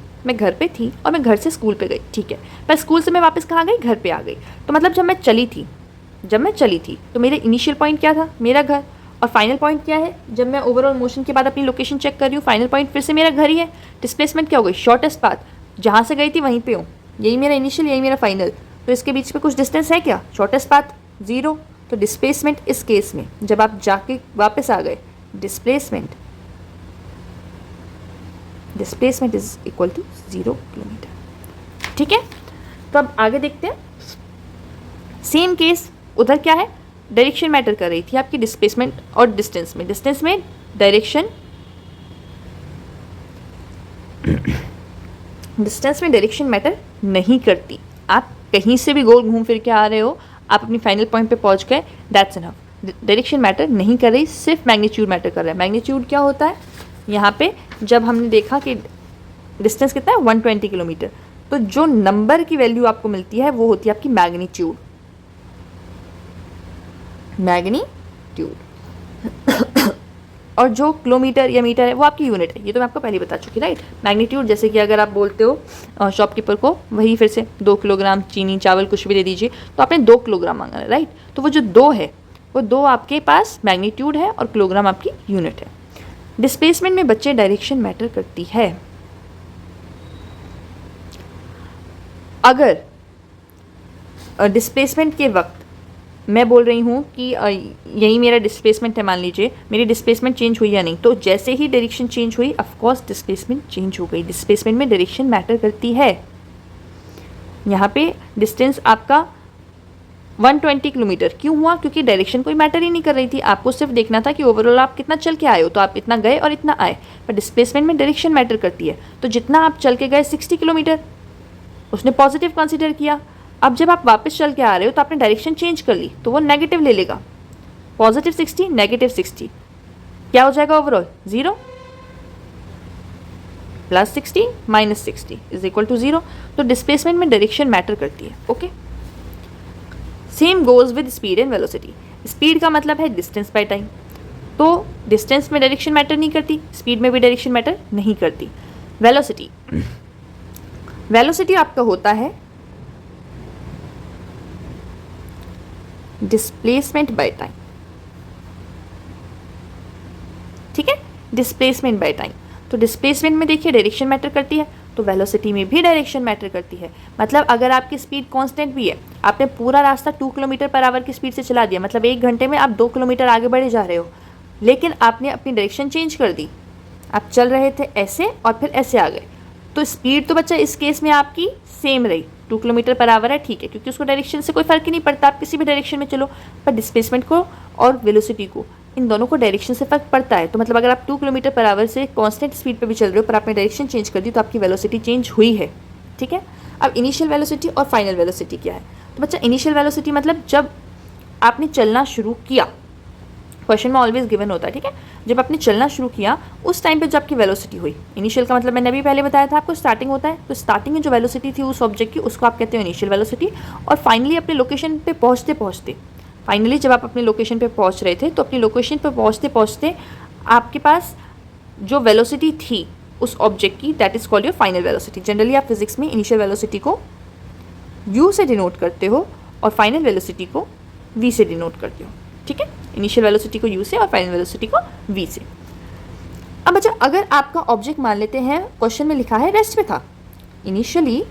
और मैं घर से स्कूल पे गई, ठीक है, पर स्कूल से मैं वापस कहाँ गई, घर पे आ गई। तो मतलब जब मैं चली थी तो मेरे इनिशियल पॉइंट क्या था, मेरा घर, और फाइनल पॉइंट क्या है, जब मैं ओवरऑल मोशन के बाद अपनी लोकेशन चेक कर रही हूँ, फाइनल पॉइंट फिर से मेरा घर ही है। डिस्प्लेसमेंट क्या हो गई, शॉर्टेस्ट पाथ, जहाँ से गई थी वहीं पे हूँ, यही मेरा इनिशियल, यही मेरा फाइनल, तो इसके बीच में कुछ डिस्टेंस है क्या, शॉर्टेस्ट पाथ 0। तो डिस्प्लेसमेंट इस केस में जब आप जाके वापस आ गए, displacement is equal to 0 kilometre, ठीक है। तो अब आगे देखते हैं, सेम केस उधर क्या है, डायरेक्शन मैटर कर रही थी आपकी डिस्प्लेसमेंट और डिस्टेंस में डायरेक्शन मैटर नहीं करती। आप कहीं से भी गोल घूम फिर के आ रहे हो, आप अपनी फाइनल पॉइंट पे पहुंच गए, दैट्स इनफ। डायरेक्शन मैटर नहीं कर रही, सिर्फ मैग्नीट्यूड मैटर कर रहा है। मैग्नीट्यूड क्या होता है, यहाँ पे जब हमने देखा कि डिस्टेंस कितना है 120 किलोमीटर, तो जो नंबर की वैल्यू आपको मिलती है वो होती है आपकी मैग्नीट्यूड। और जो किलोमीटर या मीटर है वो आपकी यूनिट है, ये तो मैं आपको पहले बता चुकी, राइट। मैग्नीट्यूड जैसे कि अगर आप बोलते हो शॉपकीपर को वही फिर से 2 किलोग्राम चीनी चावल कुछ भी दे दीजिए तो आपने 2 किलोग्राम मांगा है, राइट। तो वो जो 2 है वो 2 आपके पास मैग्नीट्यूड है और किलोग्राम आपकी यूनिट है। डिस्प्लेसमेंट में बच्चे डायरेक्शन मैटर करती है। अगर डिस्प्लेसमेंट के वक्त मैं बोल रही हूँ कि यही मेरा डिस्प्लेसमेंट है, मान लीजिए मेरी डिस्प्लेसमेंट चेंज हुई या नहीं, तो जैसे ही डायरेक्शन चेंज हुई ऑफकोर्स डिस्प्लेसमेंट चेंज हो गई। डिस्प्लेसमेंट में डायरेक्शन मैटर करती है। यहाँ पे डिस्टेंस आपका 120 किलोमीटर क्यों हुआ? क्योंकि डायरेक्शन कोई मैटर ही नहीं कर रही थी, आपको सिर्फ देखना था कि ओवरऑल आप कितना चल के आए हो, तो आप इतना गए और इतना आए। पर डिस्प्लेसमेंट में डायरेक्शन मैटर करती है, तो जितना आप चल के गए 60 किलोमीटर उसने पॉजिटिव कंसीडर किया। अब जब आप वापस चल के आ रहे हो तो आपने डायरेक्शन चेंज कर ली, तो वो नेगेटिव ले लेगा। पॉजिटिव 60 नेगेटिव 60 क्या हो जाएगा overall? 0 plus 60 minus 60 is equal to 0। तो डिस्प्लेसमेंट में डायरेक्शन मैटर करती है। Okay, same goes with speed and velocity. Speed का मतलब है डिस्टेंस बाय टाइम, तो डिस्टेंस में डायरेक्शन मैटर नहीं करती, स्पीड में भी डायरेक्शन मैटर नहीं करती। वेलोसिटी, वेलोसिटी आपका होता है डिस्प्लेसमेंट बाय टाइम, ठीक है, डिस्प्लेसमेंट बाय टाइम। तो डिस्प्लेसमेंट में देखिए डायरेक्शन मैटर करती है, तो वेलोसिटी में भी डायरेक्शन मैटर करती है। मतलब अगर आपकी स्पीड कांस्टेंट भी है, आपने पूरा रास्ता 2 किलोमीटर पर आवर की स्पीड से चला दिया, मतलब 1 घंटे में आप 2 किलोमीटर आगे बढ़े जा रहे हो, लेकिन आपने अपनी डायरेक्शन चेंज कर दी, आप चल रहे थे ऐसे और फिर ऐसे आ गए, तो स्पीड तो बच्चा इस केस में आपकी सेम रही, 2 किलोमीटर पर आवर है, ठीक है, क्योंकि उसको डायरेक्शन से कोई फर्क ही नहीं पड़ता, आप किसी भी डायरेक्शन में चलो। पर डिस्प्लेसमेंट को और वेलोसिटी को, इन दोनों को डायरेक्शन से फर्क पड़ता है। तो मतलब अगर आप 2 किलोमीटर पर आवर से कांस्टेंट स्पीड पे भी चल रहे हो पर आपने डायरेक्शन चेंज कर दी, तो आपकी वेलोसिटी चेंज हुई है, ठीक है। अब इनिशियल वेलोसिटी और फाइनल वेलोसिटी क्या है? तो बच्चा इनिशियल वेलोसिटी मतलब जब आपने चलना शुरू किया, क्वेश्चन में ऑलवेज गिवन होता है, ठीक है, जब आपने चलना शुरू किया उस टाइम पे जो आपकी वेलोसिटी हुई। इनिशियल का मतलब मैंने अभी पहले बताया था आपको, स्टार्टिंग होता है, तो स्टार्टिंग में जो वेलोसिटी थी उस ऑब्जेक्ट की, उसको आप कहते हो इनिशियल वेलोसिटी। और फाइनली अपने लोकेशन पे पहुँचते पहुँचते, फाइनली जब आप अपनी लोकेशन पे पहुँच रहे थे, तो अपनी लोकेशन पे पहुँचते पहुँचते आपके पास जो वेलोसिटी थी उस ऑब्जेक्ट की, that is called your final velocity. Generally आप फिजिक्स में इनिशियल वेलोसिटी को u से डिनोट करते हो और फाइनल वेलोसिटी को v से डिनोट करते हो, ठीक है। इनिशियल वेलोसिटी को u से और फाइनल वेलोसिटी को v से। अब बच्चा अगर आपका ऑब्जेक्ट मान लेते हैं क्वेश्चन में लिखा है रेस्ट पे था, इनिशियली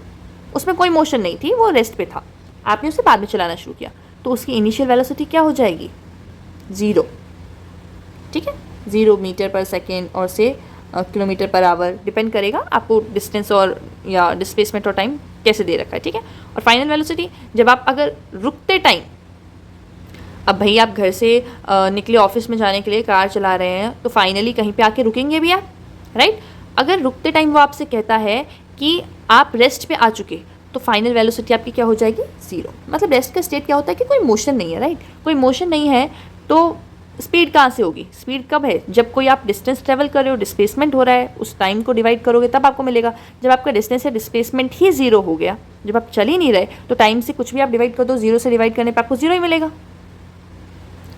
उसमें कोई मोशन नहीं थी, वो रेस्ट पे था, आपने उसे बाद में चलाना शुरू किया, तो उसकी इनिशियल वेलोसिटी क्या हो जाएगी? 0, ठीक है, 0 मीटर पर सेकेंड और से किलोमीटर पर आवर, डिपेंड करेगा आपको डिस्टेंस और या डिस्प्लेसमेंट और टाइम कैसे दे रखा है, ठीक है। और फाइनल वेलोसिटी जब आप अगर रुकते टाइम, अब भाई आप घर से निकले ऑफिस में जाने के लिए, कार चला रहे हैं, तो फाइनली कहीं पे आके रुकेंगे भी आप, राइट। अगर रुकते टाइम वो आपसे कहता है कि आप रेस्ट पे आ चुके, तो फाइनल वेलोसिटी आपकी क्या हो जाएगी? 0। मतलब रेस्ट का स्टेट क्या होता है कि कोई मोशन नहीं है, राइट, कोई मोशन नहीं है, तो स्पीड कहाँ से होगी? स्पीड कब है? जब कोई आप डिस्टेंस ट्रेवल कर रहे हो, डिस्प्लेसमेंट हो रहा है, उस टाइम को डिवाइड करोगे तब आपको मिलेगा। जब आपका डिस्टेंस है, डिस्प्लेसमेंट ही 0 हो गया, जब आप चल ही नहीं रहे, तो टाइम से कुछ भी आप डिवाइड कर दो, 0 से डिवाइड करने पर आपको 0 ही मिलेगा,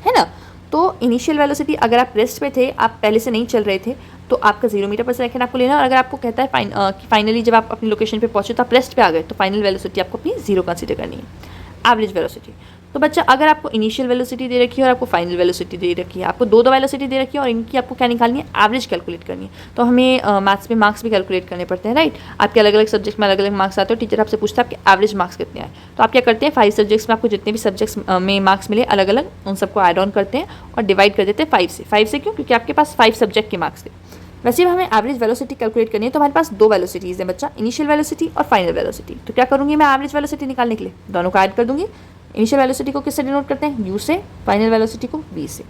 है ना। तो इनिशियल वेलोसिटी अगर आप रेस्ट पे थे, आप पहले से नहीं चल रहे थे, तो आपका 0 मीटर पर सेकेंड आपको लेना है। और अगर आपको कहता है कि फाइनली जब आप अपनी लोकेशन पे पहुंचे तो आप रेस्ट पे आ गए, तो फाइनल वेलोसिटी आपको अपनी 0 कंसीडर करनी है। एवरेज वेलोसिटी, तो बच्चा अगर आपको इनिशियल वेलोसिटी दे रखी है और आपको फाइनल वेलोसिटी दे रखी है, आपको दो वेलोसिटी दे रखी है और इनकी आपको क्या निकालनी है? एवरेज कैलकुलेट करनी है। तो हमें मैथ्स में मार्क्स भी कैलकुलेट करने पड़ते हैं, राइट। आपके अलग अलग सब्जेक्ट में अलग अलग मार्क्स आते हो, टीचर आपसे पूछता है आपके एवरेज मार्क्स कितने आए, तो आप क्या करते हैं 5 सब्जेक्ट्स में आपको जितने भी सब्जेक्ट्स में मार्क्स मिले अलग अलग, उन सबको ऐड ऑन करते हैं और डिवाइड कर देते हैं 5 से। 5 से क्यों? क्योंकि आपके पास 5 सब्जेक्ट के मार्क्स थे। वैसे भी हमें एवरेज वेलोसिटी कैलकुलेट करनी है, तो हमारे पास 2 वेलोसिटीज़ हैं बच्चा, इनिशियल वेलोसिटी और फाइनल वेलोसिटी। तो क्या करूँगी मैं एवरेज वेलोसिटी निकालने के लिए? दोनों को ऐड कर दूँगी। इनिशियल वेलोसिटी को किससे डिनोट करते हैं? u से, फाइनल वेलोसिटी को v से।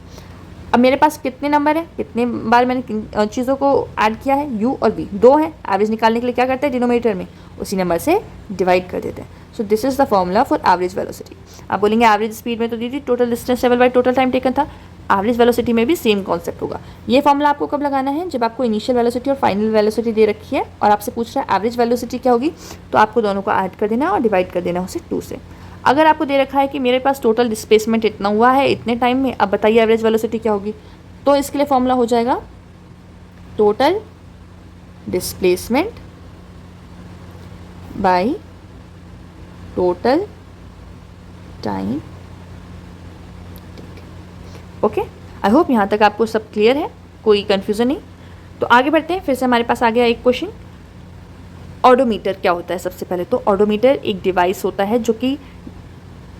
अब मेरे पास कितने नंबर है, कितने बार मैंने किन चीज़ों को ऐड किया है? u और v 2 है। एवरेज निकालने के लिए क्या करते हैं? डिनोमिनेटर में उसी नंबर से डिवाइड कर देते हैं। So this is the formula for average velocity. आप बोलेंगे एवरेज स्पीड में तो दीदी total distance travel by total time taken था, एवरेज वेलोसिटी में भी सेम कॉन्सेप्ट होगा। ये फॉर्मूला आपको कब लगाना है? जब आपको इनिशियल वेलोसिटी और फाइनल वेलोसिटी दे रखी है और आपसे पूछ रहा है एवरेज वेलोसिटी क्या होगी, तो आपको दोनों को ऐड कर देना है और डिवाइड कर देना है उसे 2 से। अगर आपको दे रखा है कि मेरे पास टोटल डिस्प्लेसमेंट इतना हुआ है इतने टाइम में, अब बताइए एवरेज वेलोसिटी क्या होगी, तो इसके लिए फॉर्मूला हो जाएगा total displacement bye total time. Okay, I hope यहाँ तक आपको सब क्लियर है, कोई कन्फ्यूज़न नहीं। तो आगे बढ़ते हैं, फिर से हमारे पास आ गया एक क्वेश्चन। ऑडोमीटर क्या होता है? सबसे पहले तो ऑडोमीटर एक डिवाइस होता है जो कि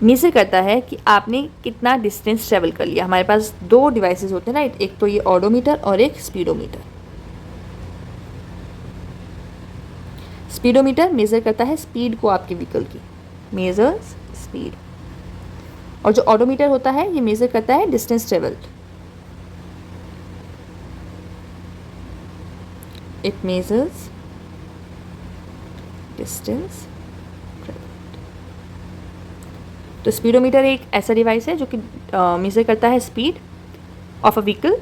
मेजर करता है कि आपने कितना डिस्टेंस ट्रेवल कर लिया। हमारे पास दो डिवाइसेस होते हैं ना, एक तो ये ऑडोमीटर और एक स्पीडोमीटर। स्पीडोमीटर मेजर करता है स्पीड को आपके व्हीकल की, मेजर्स स्पीड। और जो ऑडोमीटर होता है ये मेजर करता है distance travelled, it measures distance travelled. तो स्पीडोमीटर एक ऐसा डिवाइस है जो कि मेजर करता है स्पीड ऑफ अ व्हीकल,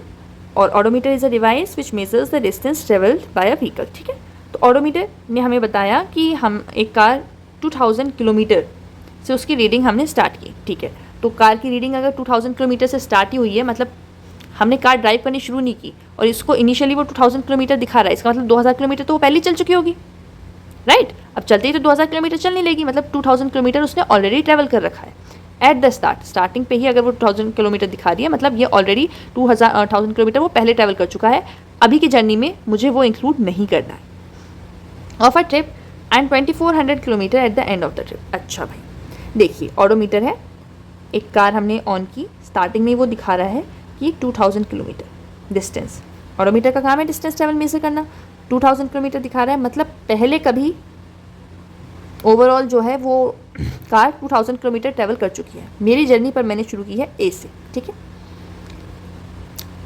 और odometer is a device which measures the distance travelled by a vehicle. ठीक है, तो ऑडोमीटर ने हमें बताया कि हम एक कार 2000 किलोमीटर से उसकी रीडिंग हमने स्टार्ट की। ठीक है, तो कार की रीडिंग अगर 2000 किलोमीटर से स्टार्ट ही हुई है, मतलब हमने कार ड्राइव करनी शुरू नहीं की और इसको इनिशियली वो 2000 किलोमीटर दिखा रहा है, इसका मतलब 2000 किलोमीटर तो वो पहले ही चल चुकी होगी, राइट? अब चलते ही तो 2000 किलोमीटर चल नहीं लेगी, मतलब 2000 किलोमीटर उसने ऑलरेडी ट्रैवल कर रखा है एट द स्टार्टिंग पे ही। अगर वो 2000 किलोमीटर दिखा रही है, मतलब ये ऑलरेडी 1000 किलोमीटर वो पहले ट्रैवल कर चुका है। अभी की जर्नी में मुझे वो इंक्लूड नहीं करना है। Of a trip and 2400 kilometre at the end of the trip. अच्छा भाई, देखिए ऑडोमीटर है, एक कार हमने ऑन की, स्टार्टिंग में वो दिखा रहा है कि 2000 किलोमीटर डिस्टेंस। ऑडोमीटर का काम है डिस्टेंस ट्रेवल मेजर करना। 2000 किलोमीटर दिखा रहा है, मतलब पहले कभी ओवरऑल जो है वो कार 2000 किलोमीटर ट्रैवल कर चुकी है। मेरी जर्नी पर मैंने शुरू की है ए से। ठीक है,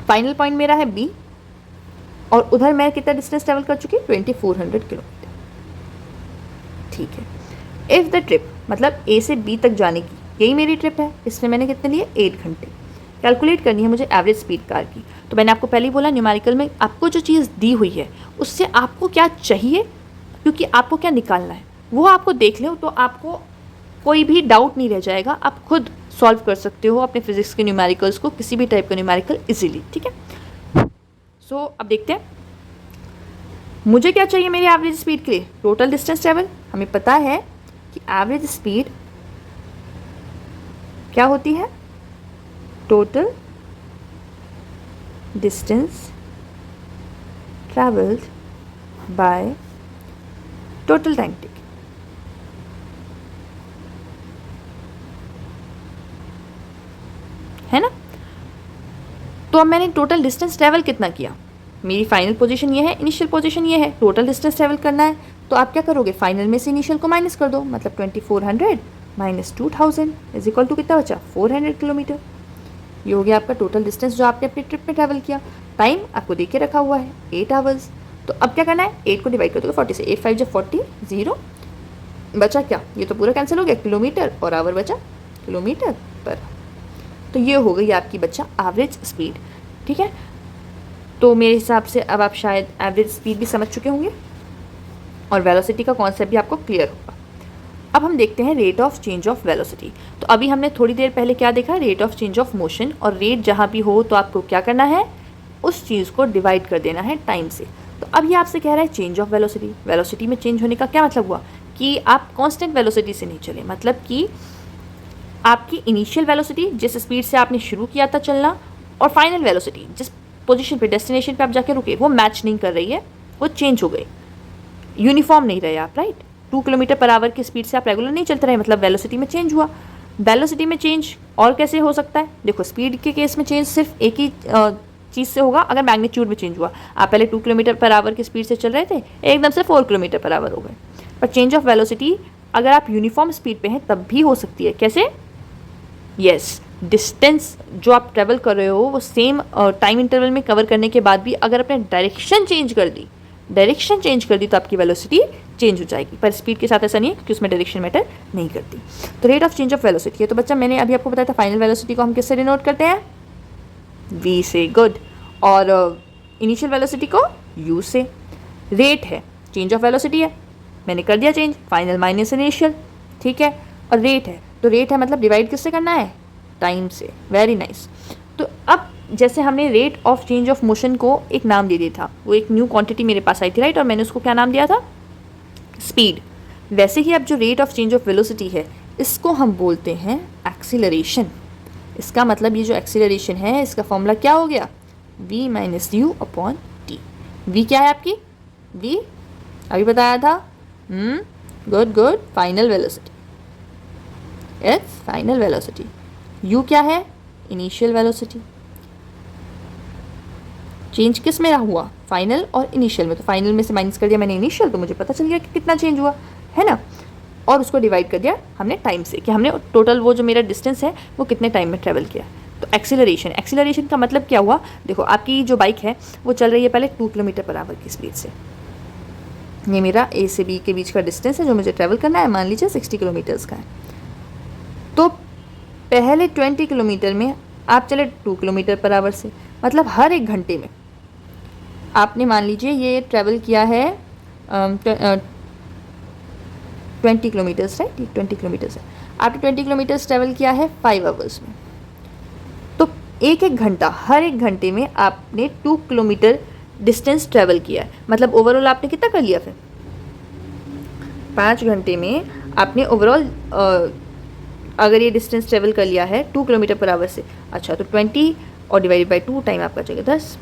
फाइनल पॉइंट मेरा है बी, और उधर मैं कितना डिस्टेंस ट्रैवल कर चुकी? 2400 किलोमीटर। ठीक है, इफ़ द ट्रिप, मतलब ए से बी तक जाने की यही मेरी ट्रिप है, इसमें मैंने कितने लिए? 8 घंटे। कैलकुलेट करनी है मुझे एवरेज स्पीड कार की। तो मैंने आपको पहले ही बोला, न्यूमेरिकल में आपको जो चीज़ दी हुई है उससे आपको क्या चाहिए, क्योंकि आपको क्या निकालना है वो आपको देख लो, तो आपको कोई भी डाउट नहीं रह जाएगा। आप खुद सॉल्व कर सकते हो अपने फिजिक्स के न्यूमेरिकल्स को, किसी भी टाइप का न्यूमेरिकल इजीली। ठीक है, सो अब देखते हैं मुझे क्या चाहिए मेरी एवरेज स्पीड के लिए। टोटल डिस्टेंस ट्रेवल, हमें पता है कि एवरेज स्पीड क्या होती है? Total distance travelled bye total time taken. है ना? तो अब मैंने टोटल डिस्टेंस ट्रैवल कितना किया, मेरी फाइनल पोजीशन ये है, इनिशियल पोजीशन ये है, टोटल डिस्टेंस ट्रैवल करना है। तो आप क्या करोगे? फाइनल में से इनिशियल को माइनस कर दो, मतलब 2400 माइनस 2000 इज इक्वल टू कितना बचा? 400 किलोमीटर। ये हो गया आपका टोटल डिस्टेंस जो आपने अपनी ट्रिप में ट्रैवल किया। टाइम आपको दे के रखा हुआ है 8 आवर्स। तो अब क्या करना है? 8 को डिवाइड कर दोगे 40 से, 8 5 जब 40, 0 बचा क्या? ये तो पूरा कैंसिल हो गया, किलोमीटर और आवर बचा किलोमीटर पर। तो ये हो गई आपकी बच्चा एवरेज स्पीड। ठीक है, तो मेरे हिसाब से अब आप शायद एवरेज स्पीड भी समझ चुके होंगे और वेलोसिटी का कॉन्सेप्ट भी आपको क्लियर होगा। अब हम देखते हैं rate of change of velocity. तो अभी हमने थोड़ी देर पहले क्या देखा? Rate of change of motion. और रेट जहाँ भी हो तो आपको क्या करना है? उस चीज़ को डिवाइड कर देना है टाइम से। तो अब ये आपसे कह रहा है चेंज ऑफ वेलोसिटी। वेलोसिटी में चेंज होने का क्या मतलब हुआ? कि आप कांस्टेंट वेलोसिटी से नहीं चले, मतलब कि आपकी इनिशियल वेलोसिटी जिस स्पीड से आपने शुरू किया था चलना, और फाइनल वेलोसिटी जिस पोजीशन पे, डेस्टिनेशन पे आप जाके रुके, वो मैच नहीं कर रही है, वो चेंज हो गई, यूनिफॉर्म नहीं रहे आप, राइट? 2 किलोमीटर पर आवर की स्पीड से आप रेगुलर नहीं चलते रहे, मतलब वेलोसिटी में चेंज हुआ। वेलोसिटी में चेंज और कैसे हो सकता है? देखो, स्पीड के केस में चेंज सिर्फ एक ही चीज़ से होगा, अगर मैग्नीट्यूड में चेंज हुआ। आप पहले 2 किलोमीटर पर आवर की स्पीड से चल रहे थे, एकदम से 4 किलोमीटर पर आवर हो गए। पर चेंज ऑफ वेलोसिटी अगर आप यूनिफॉर्म स्पीड पे हैं तब भी हो सकती है। कैसे? यस, डिस्टेंस जो आप ट्रेवल कर रहे हो वो सेम टाइम इंटरवल में कवर करने के बाद भी अगर आपने डायरेक्शन चेंज कर दी तो आपकी वेलोसिटी चेंज हो जाएगी। पर स्पीड के साथ ऐसा नहीं है, क्योंकि उसमें डायरेक्शन मैटर नहीं करती। तो rate of change of velocity है। तो बच्चा मैंने अभी आपको बताया था फाइनल वेलोसिटी को हम किससे डिनोट करते हैं? v से, गुड। और इनिशियल वेलोसिटी को u से। रेट है, चेंज ऑफ वेलोसिटी है, मैंने कर दिया चेंज, फाइनल माइनस इनिशियल, ठीक है। और रेट है, तो रेट है मतलब डिवाइड किससे करना है? टाइम से। Very nice. तो अब जैसे हमने rate of change of motion को एक नाम दे दिया था, वो एक न्यू क्वांटिटी मेरे पास आई थी, राइट, और मैंने उसको क्या नाम दिया था, स्पीड। वैसे ही अब जो rate of change of velocity है इसको हम बोलते हैं एक्सीलरेशन। इसका मतलब ये जो एक्सीलरेशन है इसका फॉर्मूला क्या हो गया, v minus you upon T. v क्या है आपकी, v अभी बताया था, good good, final velocity, it's final velocity. u क्या है, इनिशियल वेलोसिटी। चेंज किस में हुआ, फाइनल और इनिशियल में, तो फाइनल में से माइनस कर दिया मैंने इनिशियल, तो मुझे पता चल गया कि कितना चेंज हुआ, है ना। और उसको डिवाइड कर दिया हमने टाइम से, कि हमने टोटल वो जो मेरा डिस्टेंस है वो कितने टाइम में ट्रेवल किया। तो एक्सीलरेशन, एक्सीलरेशन का मतलब क्या हुआ, देखो आपकी जो बाइक है वो चल रही है पहले 2 किलोमीटर पर आवर की स्पीड से। ये मेरा ए से बी के बीच का डिस्टेंस है जो मुझे ट्रैवल करना है, मान लीजिए 60 किलोमीटर्स का है। तो पहले 20 किलोमीटर में आप चले 2 किलोमीटर पर आवर से, मतलब हर एक घंटे में आपने मान लीजिए ये ट्रैवल किया है 20 किलोमीटर्स, राइट, 20 किलोमीटर्स है, आपने 20 किलोमीटर्स ट्रैवल किया है 5 आवर्स में। तो एक एक घंटा, हर एक घंटे में आपने 2 किलोमीटर डिस्टेंस ट्रैवल किया है, मतलब ओवरऑल आपने कितना कर लिया, फिर 5 घंटे में आपने ओवरऑल अगर ये डिस्टेंस ट्रैवल कर लिया है 2 किलोमीटर पर आवर से, अच्छा तो 20 और डिवाइडेड बाई 2 टाइम आपका चाहिए 10,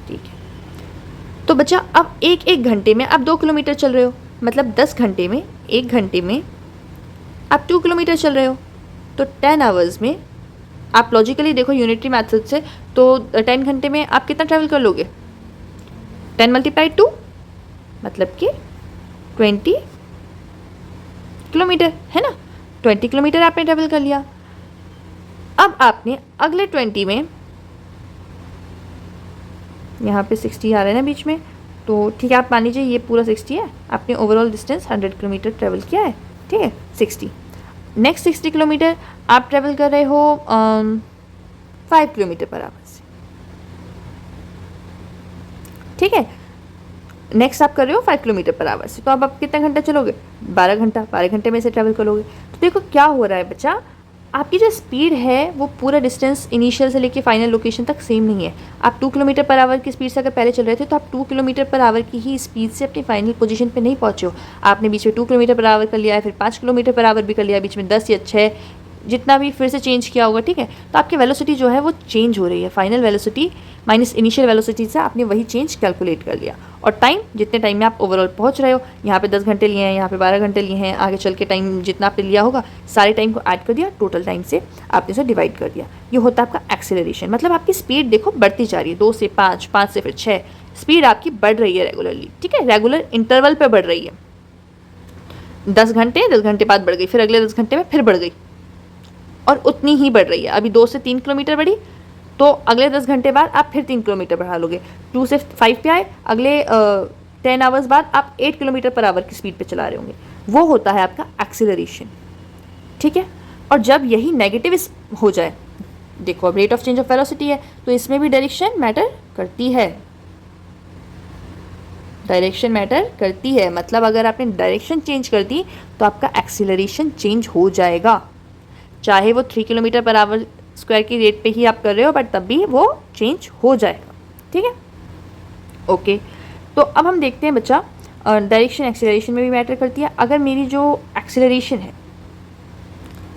ठीक है। तो बच्चा अब एक एक घंटे में आप 2 किलोमीटर चल रहे हो, मतलब 10 घंटे में, एक घंटे में आप 2 किलोमीटर चल रहे हो, तो 10 आवर्स में आप लॉजिकली देखो यूनिटरी मैथड से, तो 10 घंटे में आप कितना ट्रैवल कर लोगे, 10 मल्टीप्लाई 2 मतलब कि 20 किलोमीटर, है ना। 20 किलोमीटर आपने ट्रैवल कर लिया। अब आपने अगले 20 में, यहाँ पे 60 आ रहा है ना बीच में, तो ठीक है आप मान लीजिए ये पूरा 60 है, आपने ओवरऑल डिस्टेंस 100 किलोमीटर ट्रैवल किया है, ठीक है, 60। नेक्स्ट 60 किलोमीटर आप ट्रैवल कर रहे हो 5 किलोमीटर पर आवर से, ठीक है। नेक्स्ट आप कर रहे हो 5 किलोमीटर पर आवर से, तो अब आप कितना घंटा चलोगे, 12 घंटा, 12 घंटे में से ट्रैवल करोगे। तो देखो क्या हो रहा है बच्चा, आपकी जो स्पीड है वो पूरा डिस्टेंस इनिशियल से लेके फाइनल लोकेशन तक सेम नहीं है। आप 2 किलोमीटर पर आवर की स्पीड से अगर पहले चल रहे थे तो आप 2 किलोमीटर पर आवर की ही स्पीड से अपनी फाइनल पोजीशन पे नहीं पहुंचे हो। आपने बीच में 2 किलोमीटर पर आवर कर लिया है, फिर 5 किलोमीटर पर आवर भी कर लिया, बीच में 10 या 6 जितना भी फिर से चेंज किया होगा, ठीक है। तो आपकी वेलोसिटी जो है वो चेंज हो रही है, final velocity minus initial velocity से आपने वही चेंज कैलकुलेट कर लिया। और टाइम, जितने टाइम में आप ओवरऑल पहुंच रहे हो, यहाँ पे 10 घंटे लिए हैं, यहाँ पे 12 घंटे लिए हैं, आगे चल के टाइम जितना आपने लिया होगा सारे टाइम को ऐड कर दिया, टोटल टाइम से आपने इसे डिवाइड कर दिया। ये होता है आपका एक्सेलरेशन। मतलब आपकी स्पीड देखो बढ़ती जा रही है, 2 से 5, 5 से फिर 6, स्पीड आपकी बढ़ रही है रेगुलरली, ठीक है, रेगुलर इंटरवल पर बढ़ रही है। 10 घंटे बाद बढ़ गई, फिर अगले 10 घंटे में फिर बढ़ गई, और उतनी ही बढ़ रही है। अभी 2 से 3 किलोमीटर बढ़ी, तो अगले 10 घंटे बाद आप फिर 3 किलोमीटर बढ़ा लोगे। 2 से 5 पे आए, अगले 10 आवर्स बाद आप 8 किलोमीटर पर आवर की स्पीड पे चला रहे होंगे। वो होता है आपका एक्सीलरेशन, ठीक है। और जब यही नेगेटिव हो जाए, देखो अब rate of change of velocity है, तो इसमें भी डायरेक्शन मैटर करती है, डायरेक्शन मैटर करती है। मतलब अगर आपने डायरेक्शन चेंज कर दी तो आपका एक्सीलरेशन चेंज हो जाएगा, चाहे वो 3 किलोमीटर पर आवर स्क्वायर की रेट पे ही आप कर रहे हो, बट तब भी वो चेंज हो जाएगा, ठीक है, ओके। तो अब हम देखते हैं बच्चा, डायरेक्शन एक्सीलरेशन में भी मैटर करती है। अगर मेरी जो एक्सीलरेशन है,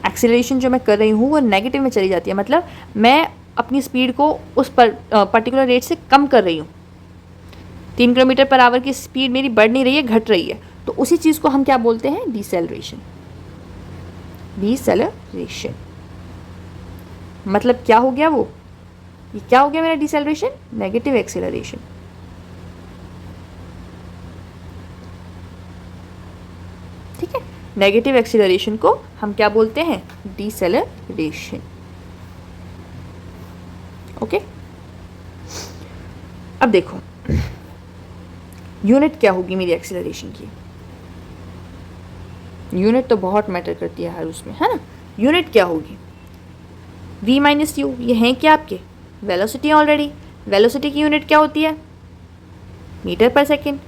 एक्सीलरेशन जो मैं कर रही हूँ वो नेगेटिव में चली जाती है, मतलब मैं अपनी स्पीड को उस पर्टिकुलर रेट से कम कर रही हूँ, 3 किलोमीटर पर आवर की स्पीड मेरी बढ़ नहीं रही है, घट रही है, तो उसी चीज़ को हम क्या बोलते हैं, डिसेलरेशन। डिसेलरेशन मतलब क्या हो गया, वो ये क्या हो गया मेरा डिसेलरेशन, नेगेटिव एक्सीलरेशन, ठीक है। नेगेटिव एक्सीलरेशन को हम क्या बोलते हैं, डिसेलरेशन, ओके। अब देखो यूनिट क्या होगी मेरी एक्सीलरेशन की, यूनिट तो बहुत मैटर करती है हर उसमें, है ना। यूनिट क्या होगी, v माइनस यू, ये हैं क्या आपके वेलोसिटी ऑलरेडी। वेलोसिटी की यूनिट क्या होती है, मीटर पर सेकेंड,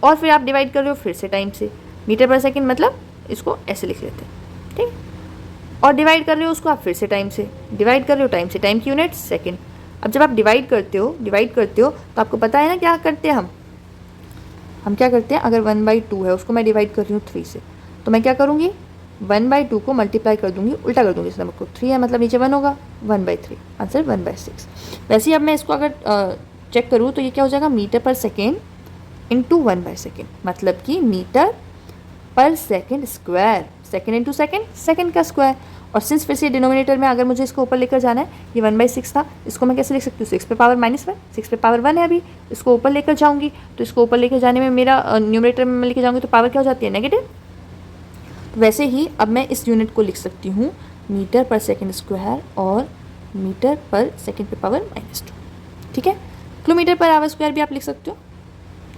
और फिर आप डिवाइड कर रहे हो फिर से टाइम से, मीटर पर सेकेंड, मतलब इसको ऐसे लिख लेते हैं, ठीक। और डिवाइड कर रहे हो उसको आप फिर से टाइम से, डिवाइड कर रहे हो टाइम से, टाइम की यूनिट सेकेंड। अब जब आप डिवाइड करते हो तो आपको पता है ना क्या करते हैं हम क्या करते हैं, अगर 1/2 है उसको मैं डिवाइड कर रही हूँ 3 से, तो मैं क्या करूँगी 1/2 को मल्टीप्लाई कर दूँगी, उल्टा कर दूँगी इस नंबर को, 3 है मतलब नीचे 1 होगा, 1/3, आंसर 1/6। वैसे ही अब मैं इसको अगर चेक करूँ तो ये क्या हो जाएगा, मीटर पर सेकेंड इंटू 1/2, मतलब कि metre per second square, second into second, second का स्क्वायर। और सिंस फिर से डिनोमिनेटर में अगर मुझे इसको ऊपर लेकर जाना है, ये 1/6 था, इसको मैं कैसे लिख सकती हूँ, 6 पे पावर -1, 6 पे पावर 1 है अभी, इसको ऊपर लेकर जाऊँगी तो इसको ऊपर लेकर जाने में मेरा न्यूमरेटर में मैं लेकर जाऊँगी तो पावर क्या हो जाती है, नेगेटिव। तो वैसे ही अब मैं इस यूनिट को लिख सकती हूँ मीटर पर सेकेंड स्क्वायर और मीटर पर सेकेंड पे पावर -2, ठीक है। किलोमीटर पर आवर स्क्वायर भी आप लिख सकते हो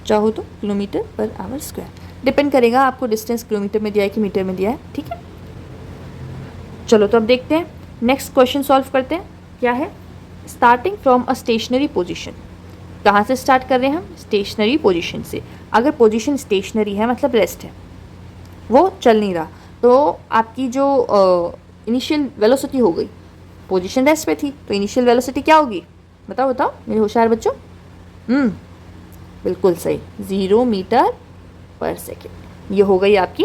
चाहो तो, kilometre per our square, depend करेगा आपको डिस्टेंस किलोमीटर में दिया है कि मीटर में दिया है, ठीक है। चलो तो अब देखते हैं नेक्स्ट क्वेश्चन सॉल्व करते हैं। क्या है, starting from a stationary position. कहाँ से स्टार्ट कर रहे हैं हम, स्टेशनरी पोजीशन से। अगर पोजीशन स्टेशनरी है मतलब रेस्ट है, वो चल नहीं रहा, तो आपकी जो इनिशियल वेलोसिटी हो गई, पोजीशन रेस्ट पे थी तो इनिशियल वेलोसिटी क्या होगी, बताओ बताओ मेरे होशियार बच्चों। बिल्कुल सही, 0 मीटर पर सेकेंड, ये हो गई आपकी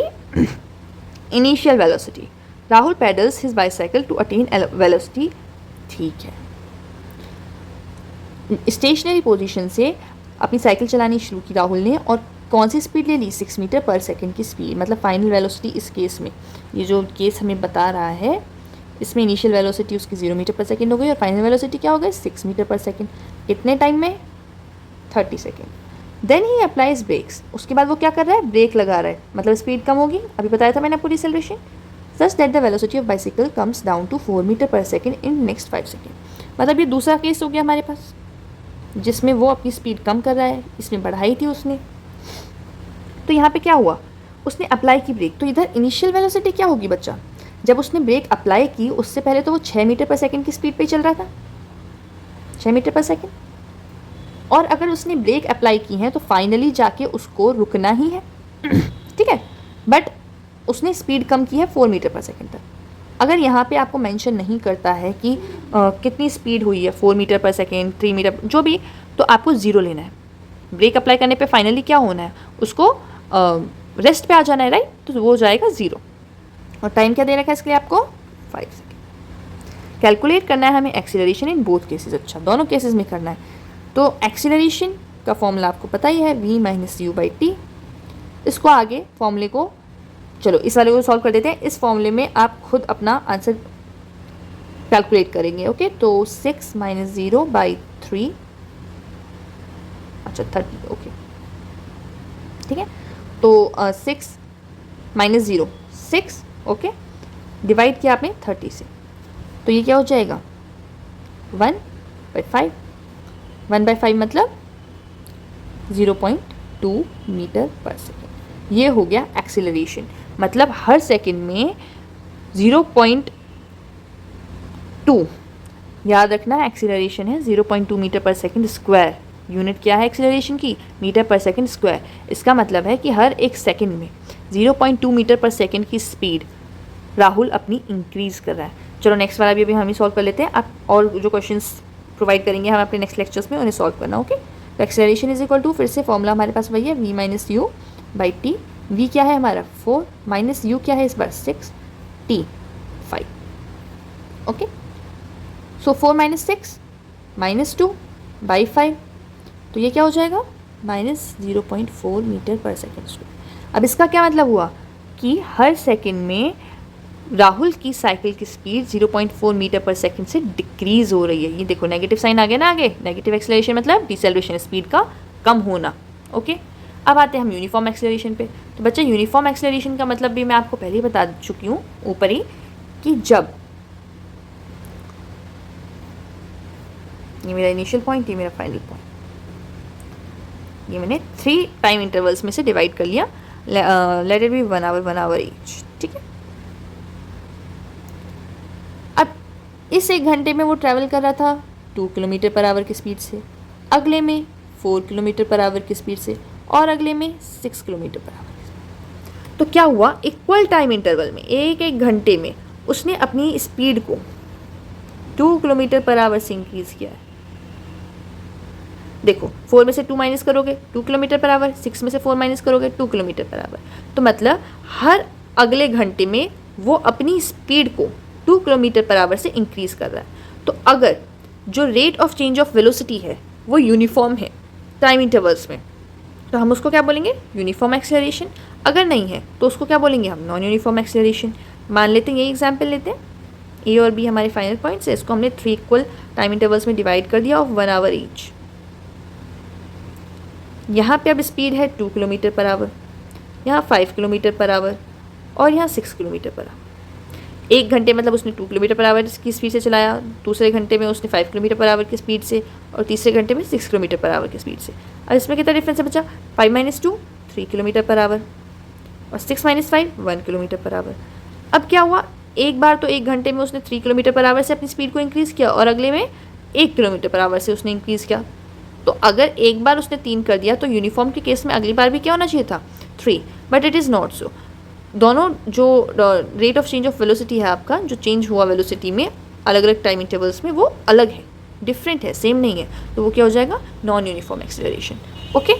initial velocity. Rahul pedals his bicycle to attain velocity, ठीक है। स्टेशनरी पोजीशन से अपनी साइकिल चलानी शुरू की राहुल ने, और कौन सी स्पीड ले ली, 6 मीटर पर सेकेंड की स्पीड, मतलब फाइनल वेलोसिटी इस केस में, ये जो केस हमें बता रहा है इसमें इनिशियल वेलोसिटी उसकी 0 मीटर पर सेकेंड हो गई और फाइनल वेलोसिटी क्या हो गई, 6 मीटर पर सेकेंड। कितने टाइम में, 30 second. Then he applies brakes, उसके बाद वो क्या कर रहा है, ब्रेक लगा रहा है, मतलब स्पीड कम होगी, अभी बताया था मैंने आपको deceleration. Such that the velocity of bicycle comes down to 4 metre per second in next 5 second. मतलब ये दूसरा केस हो गया हमारे पास जिसमें वो अपनी स्पीड कम कर रहा है, इसमें बढ़ाई थी उसने। तो यहाँ पे क्या हुआ, उसने अप्लाई की ब्रेक, तो इधर इनिशियल वेलोसिटी क्या होगी बच्चा, जब उसने ब्रेक अप्लाई की उससे पहले तो वो 6 मीटर पर सेकेंड की स्पीड पे चल रहा था, 6 मीटर पर सेकेंड, और अगर उसने ब्रेक अप्लाई की है तो फाइनली जाके उसको रुकना ही है, ठीक है। बट उसने स्पीड कम की है 4 मीटर पर सेकेंड तक। अगर यहाँ पे आपको मेंशन नहीं करता है कि कितनी स्पीड हुई है, 4 मीटर पर सेकेंड, 3 मीटर, जो भी, तो आपको 0 लेना है। ब्रेक अप्लाई करने पे फाइनली क्या होना है, उसको रेस्ट पे आ जाना है, राइट, तो वो हो जाएगा 0। और टाइम क्या दे रखा है इसके लिए आपको, 5 सेकेंड। कैलकुलेट करना है हमें एक्सीलरेशन इन बोथ केसेस, अच्छा दोनों केसेस में करना है। तो एक्सीलरेशन का फॉर्मूला आपको पता ही है, v - u/t। इसको आगे फॉर्मूले को, चलो इस वाले को सॉल्व कर देते हैं। इस फॉर्मूले में आप खुद अपना आंसर कैलकुलेट करेंगे, ओके। तो 6 - 0/3, अच्छा 30, ओके, ठीक है। तो 6 - 0 6, ओके, डिवाइड किया आपने 30 से, तो ये क्या हो जाएगा 1/5, 1/5 मतलब 0.2 मीटर पर सेकेंड। ये हो गया एक्सीलरेशन, मतलब हर सेकेंड में 0.2, याद रखना एक्सीलरेशन है 0.2 metre per second square. Unit क्या है एक्सीलरेशन की, मीटर पर सेकेंड स्क्वायर। इसका मतलब है कि हर एक सेकेंड में 0.2 मीटर पर सेकेंड की स्पीड राहुल अपनी इंक्रीज़ कर रहा है। चलो नेक्स्ट वाला भी अभी हम ही सॉल्व कर लेते हैं। आप और जो क्वेश्चंस प्रोवाइड करेंगे हम अपने नेक्स्ट लेक्चर्स में, उन्हें सॉल्व करना, ओके। तो एक्सेलरेशन इज इक्वल टू, फिर से फॉर्मूला हमारे पास वही है, v - u/t। v क्या है हमारा 4, माइनस u क्या है इस बार 6, t 5, ओके। सो 4 - 6 - 2/5, तो ये क्या हो जाएगा -0.4 मीटर पर सेकेंड स्क्वायर। अब इसका क्या मतलब हुआ कि हर सेकेंड में राहुल की साइकिल की स्पीड 0.4 मीटर पर सेकंड से डिक्रीज हो रही है। ये देखो नेगेटिव साइन आ गया ना आगे, नेगेटिव एक्सेलरेशन मतलब डिसेलरेशन, स्पीड का कम होना, ओके। अब आते हैं हम यूनिफॉर्म एक्सेलरेशन पे। तो बच्चे यूनिफॉर्म एक्सेलरेशन का मतलब भी मैं आपको पहले ही बता चुकी हूँ ऊपर ही, कि जब ये मेरा इनिशियल पॉइंट, ये मेरा फाइनल पॉइंट, ये मैंने 3 टाइम इंटरवल्स में से डिवाइड कर लिया, let it be 1 hour each, ठीक है। अब इस 1 घंटे में वो ट्रैवल कर रहा था 2 किलोमीटर पर आवर की स्पीड से, अगले में 4 किलोमीटर पर आवर की स्पीड से, और अगले में 6 किलोमीटर पर आवर की स्पीड। तो क्या हुआ, इक्वल टाइम इंटरवल में, एक घंटे में उसने अपनी स्पीड को 2 किलोमीटर पर आवर से इंक्रीज़ किया है। देखो 4 में से 2 माइनस करोगे 2 किलोमीटर पर आवर, 6 में से 4 माइनस करोगे 2 किलोमीटर पर आवर। तो मतलब हर अगले घंटे में वो अपनी स्पीड को 2 किलोमीटर पर आवर से इंक्रीज़ कर रहा है। तो अगर जो rate of change of velocity है वो यूनिफॉर्म है टाइम इंटरवल्स में, तो हम उसको क्या बोलेंगे? Uniform acceleration. अगर नहीं है तो उसको क्या बोलेंगे हम? Non uniform acceleration. मान लेते हैं, यही एग्जाम्पल लेते हैं, ए और बी हमारे फाइनल पॉइंट्स है, इसको हमने 3 इक्वल टाइम इंटरवल्स में डिवाइड कर दिया ऑफ 1 आवर ईच। यहाँ पे अब स्पीड है 2 किलोमीटर पर आवर, यहाँ 5 किलोमीटर पर आवर और यहाँ 6 किलोमीटर पर आवर। एक घंटे मतलब उसने 2 किलोमीटर पर आवर की स्पीड से चलाया, दूसरे घंटे में उसने 5 किलोमीटर पर आवर की स्पीड से, और तीसरे घंटे में 6 किलोमीटर पर आवर की स्पीड से। अब इसमें कितना डिफरेंस है बच्चा? 5 माइनस 2 3 किलोमीटर पर आवर और 6 माइनस 5 1 किलोमीटर पर आवर। अब क्या हुआ? एक बार तो एक घंटे में उसने 3 किलोमीटर पर आवर से अपनी स्पीड को इंक्रीज़ किया और अगले में 1 किलोमीटर पर आवर से उसने इंक्रीज़ किया। तो अगर एक बार उसने 3 कर दिया तो यूनिफॉर्म के केस में अगली बार भी क्या होना चाहिए था? 3, but it is not so. दोनों जो rate of change of velocity है आपका, जो चेंज हुआ वेलोसिटी में अलग अलग टाइम इंटरवल्स में, वो अलग है, डिफरेंट है, सेम नहीं है। तो वो क्या हो जाएगा? Non uniform acceleration. Okay,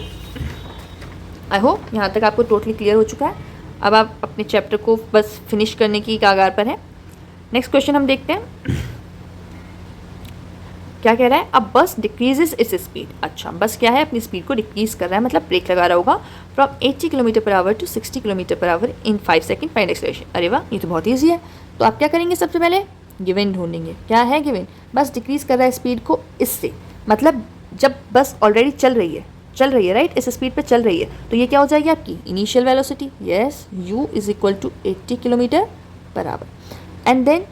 I hope यहाँ तक आपको टोटली क्लियर हो चुका है। अब आप अपने चैप्टर को बस फिनिश करने की कागार पर है। नेक्स्ट क्वेश्चन हम देखते हैं, क्या कह रहा है? अब बस डिक्रीजेस इट्स स्पीड। अच्छा, बस क्या है? अपनी स्पीड को डिक्रीज कर रहा है, मतलब ब्रेक लगा रहा होगा, from 80 kilometre per hour to 60 kilometre per hour in 5 second find acceleration. अरे वाह, ये तो बहुत ईजी है। तो आप क्या करेंगे? सबसे पहले गिवन ढूंढेंगे। क्या है गिवन? बस डिक्रीज कर रहा है स्पीड को इससे, मतलब जब बस ऑलरेडी चल रही है राइट, इस स्पीड पे चल रही है, तो ये क्या हो जाएगी आपकी initial velocity. Yes, u is equal to 80 kilometre per hour. And then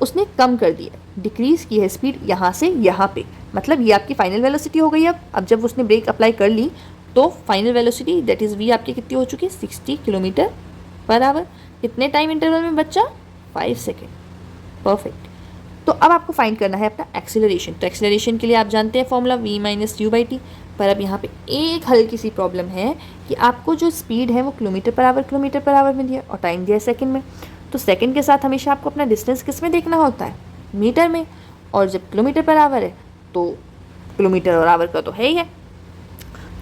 उसने कम कर दिया, डिक्रीज़ की है स्पीड यहाँ से यहाँ पे, मतलब ये आपकी फाइनल वेलोसिटी हो गई। अब जब उसने ब्रेक अप्लाई कर ली तो final velocity that is v आपकी कितनी हो चुकी है? 60 किलोमीटर पर आवर। कितने टाइम इंटरवल में बच्चा? 5 सेकेंड। परफेक्ट। तो अब आपको फाइंड करना है अपना एक्सेलरेशन। तो एक्सेलरेशन के लिए आप जानते हैं formula v minus u by T. पर अब यहाँ पे एक हल्की सी प्रॉब्लम है कि आपको जो स्पीड है वो किलोमीटर पर आवर में दिया और टाइम दिया है सेकेंड में। तो सेकेंड के साथ हमेशा आपको अपना डिस्टेंस किस में देखना होता है? मीटर में। और जब किलोमीटर पर आवर है तो किलोमीटर और आवर का तो है ही है।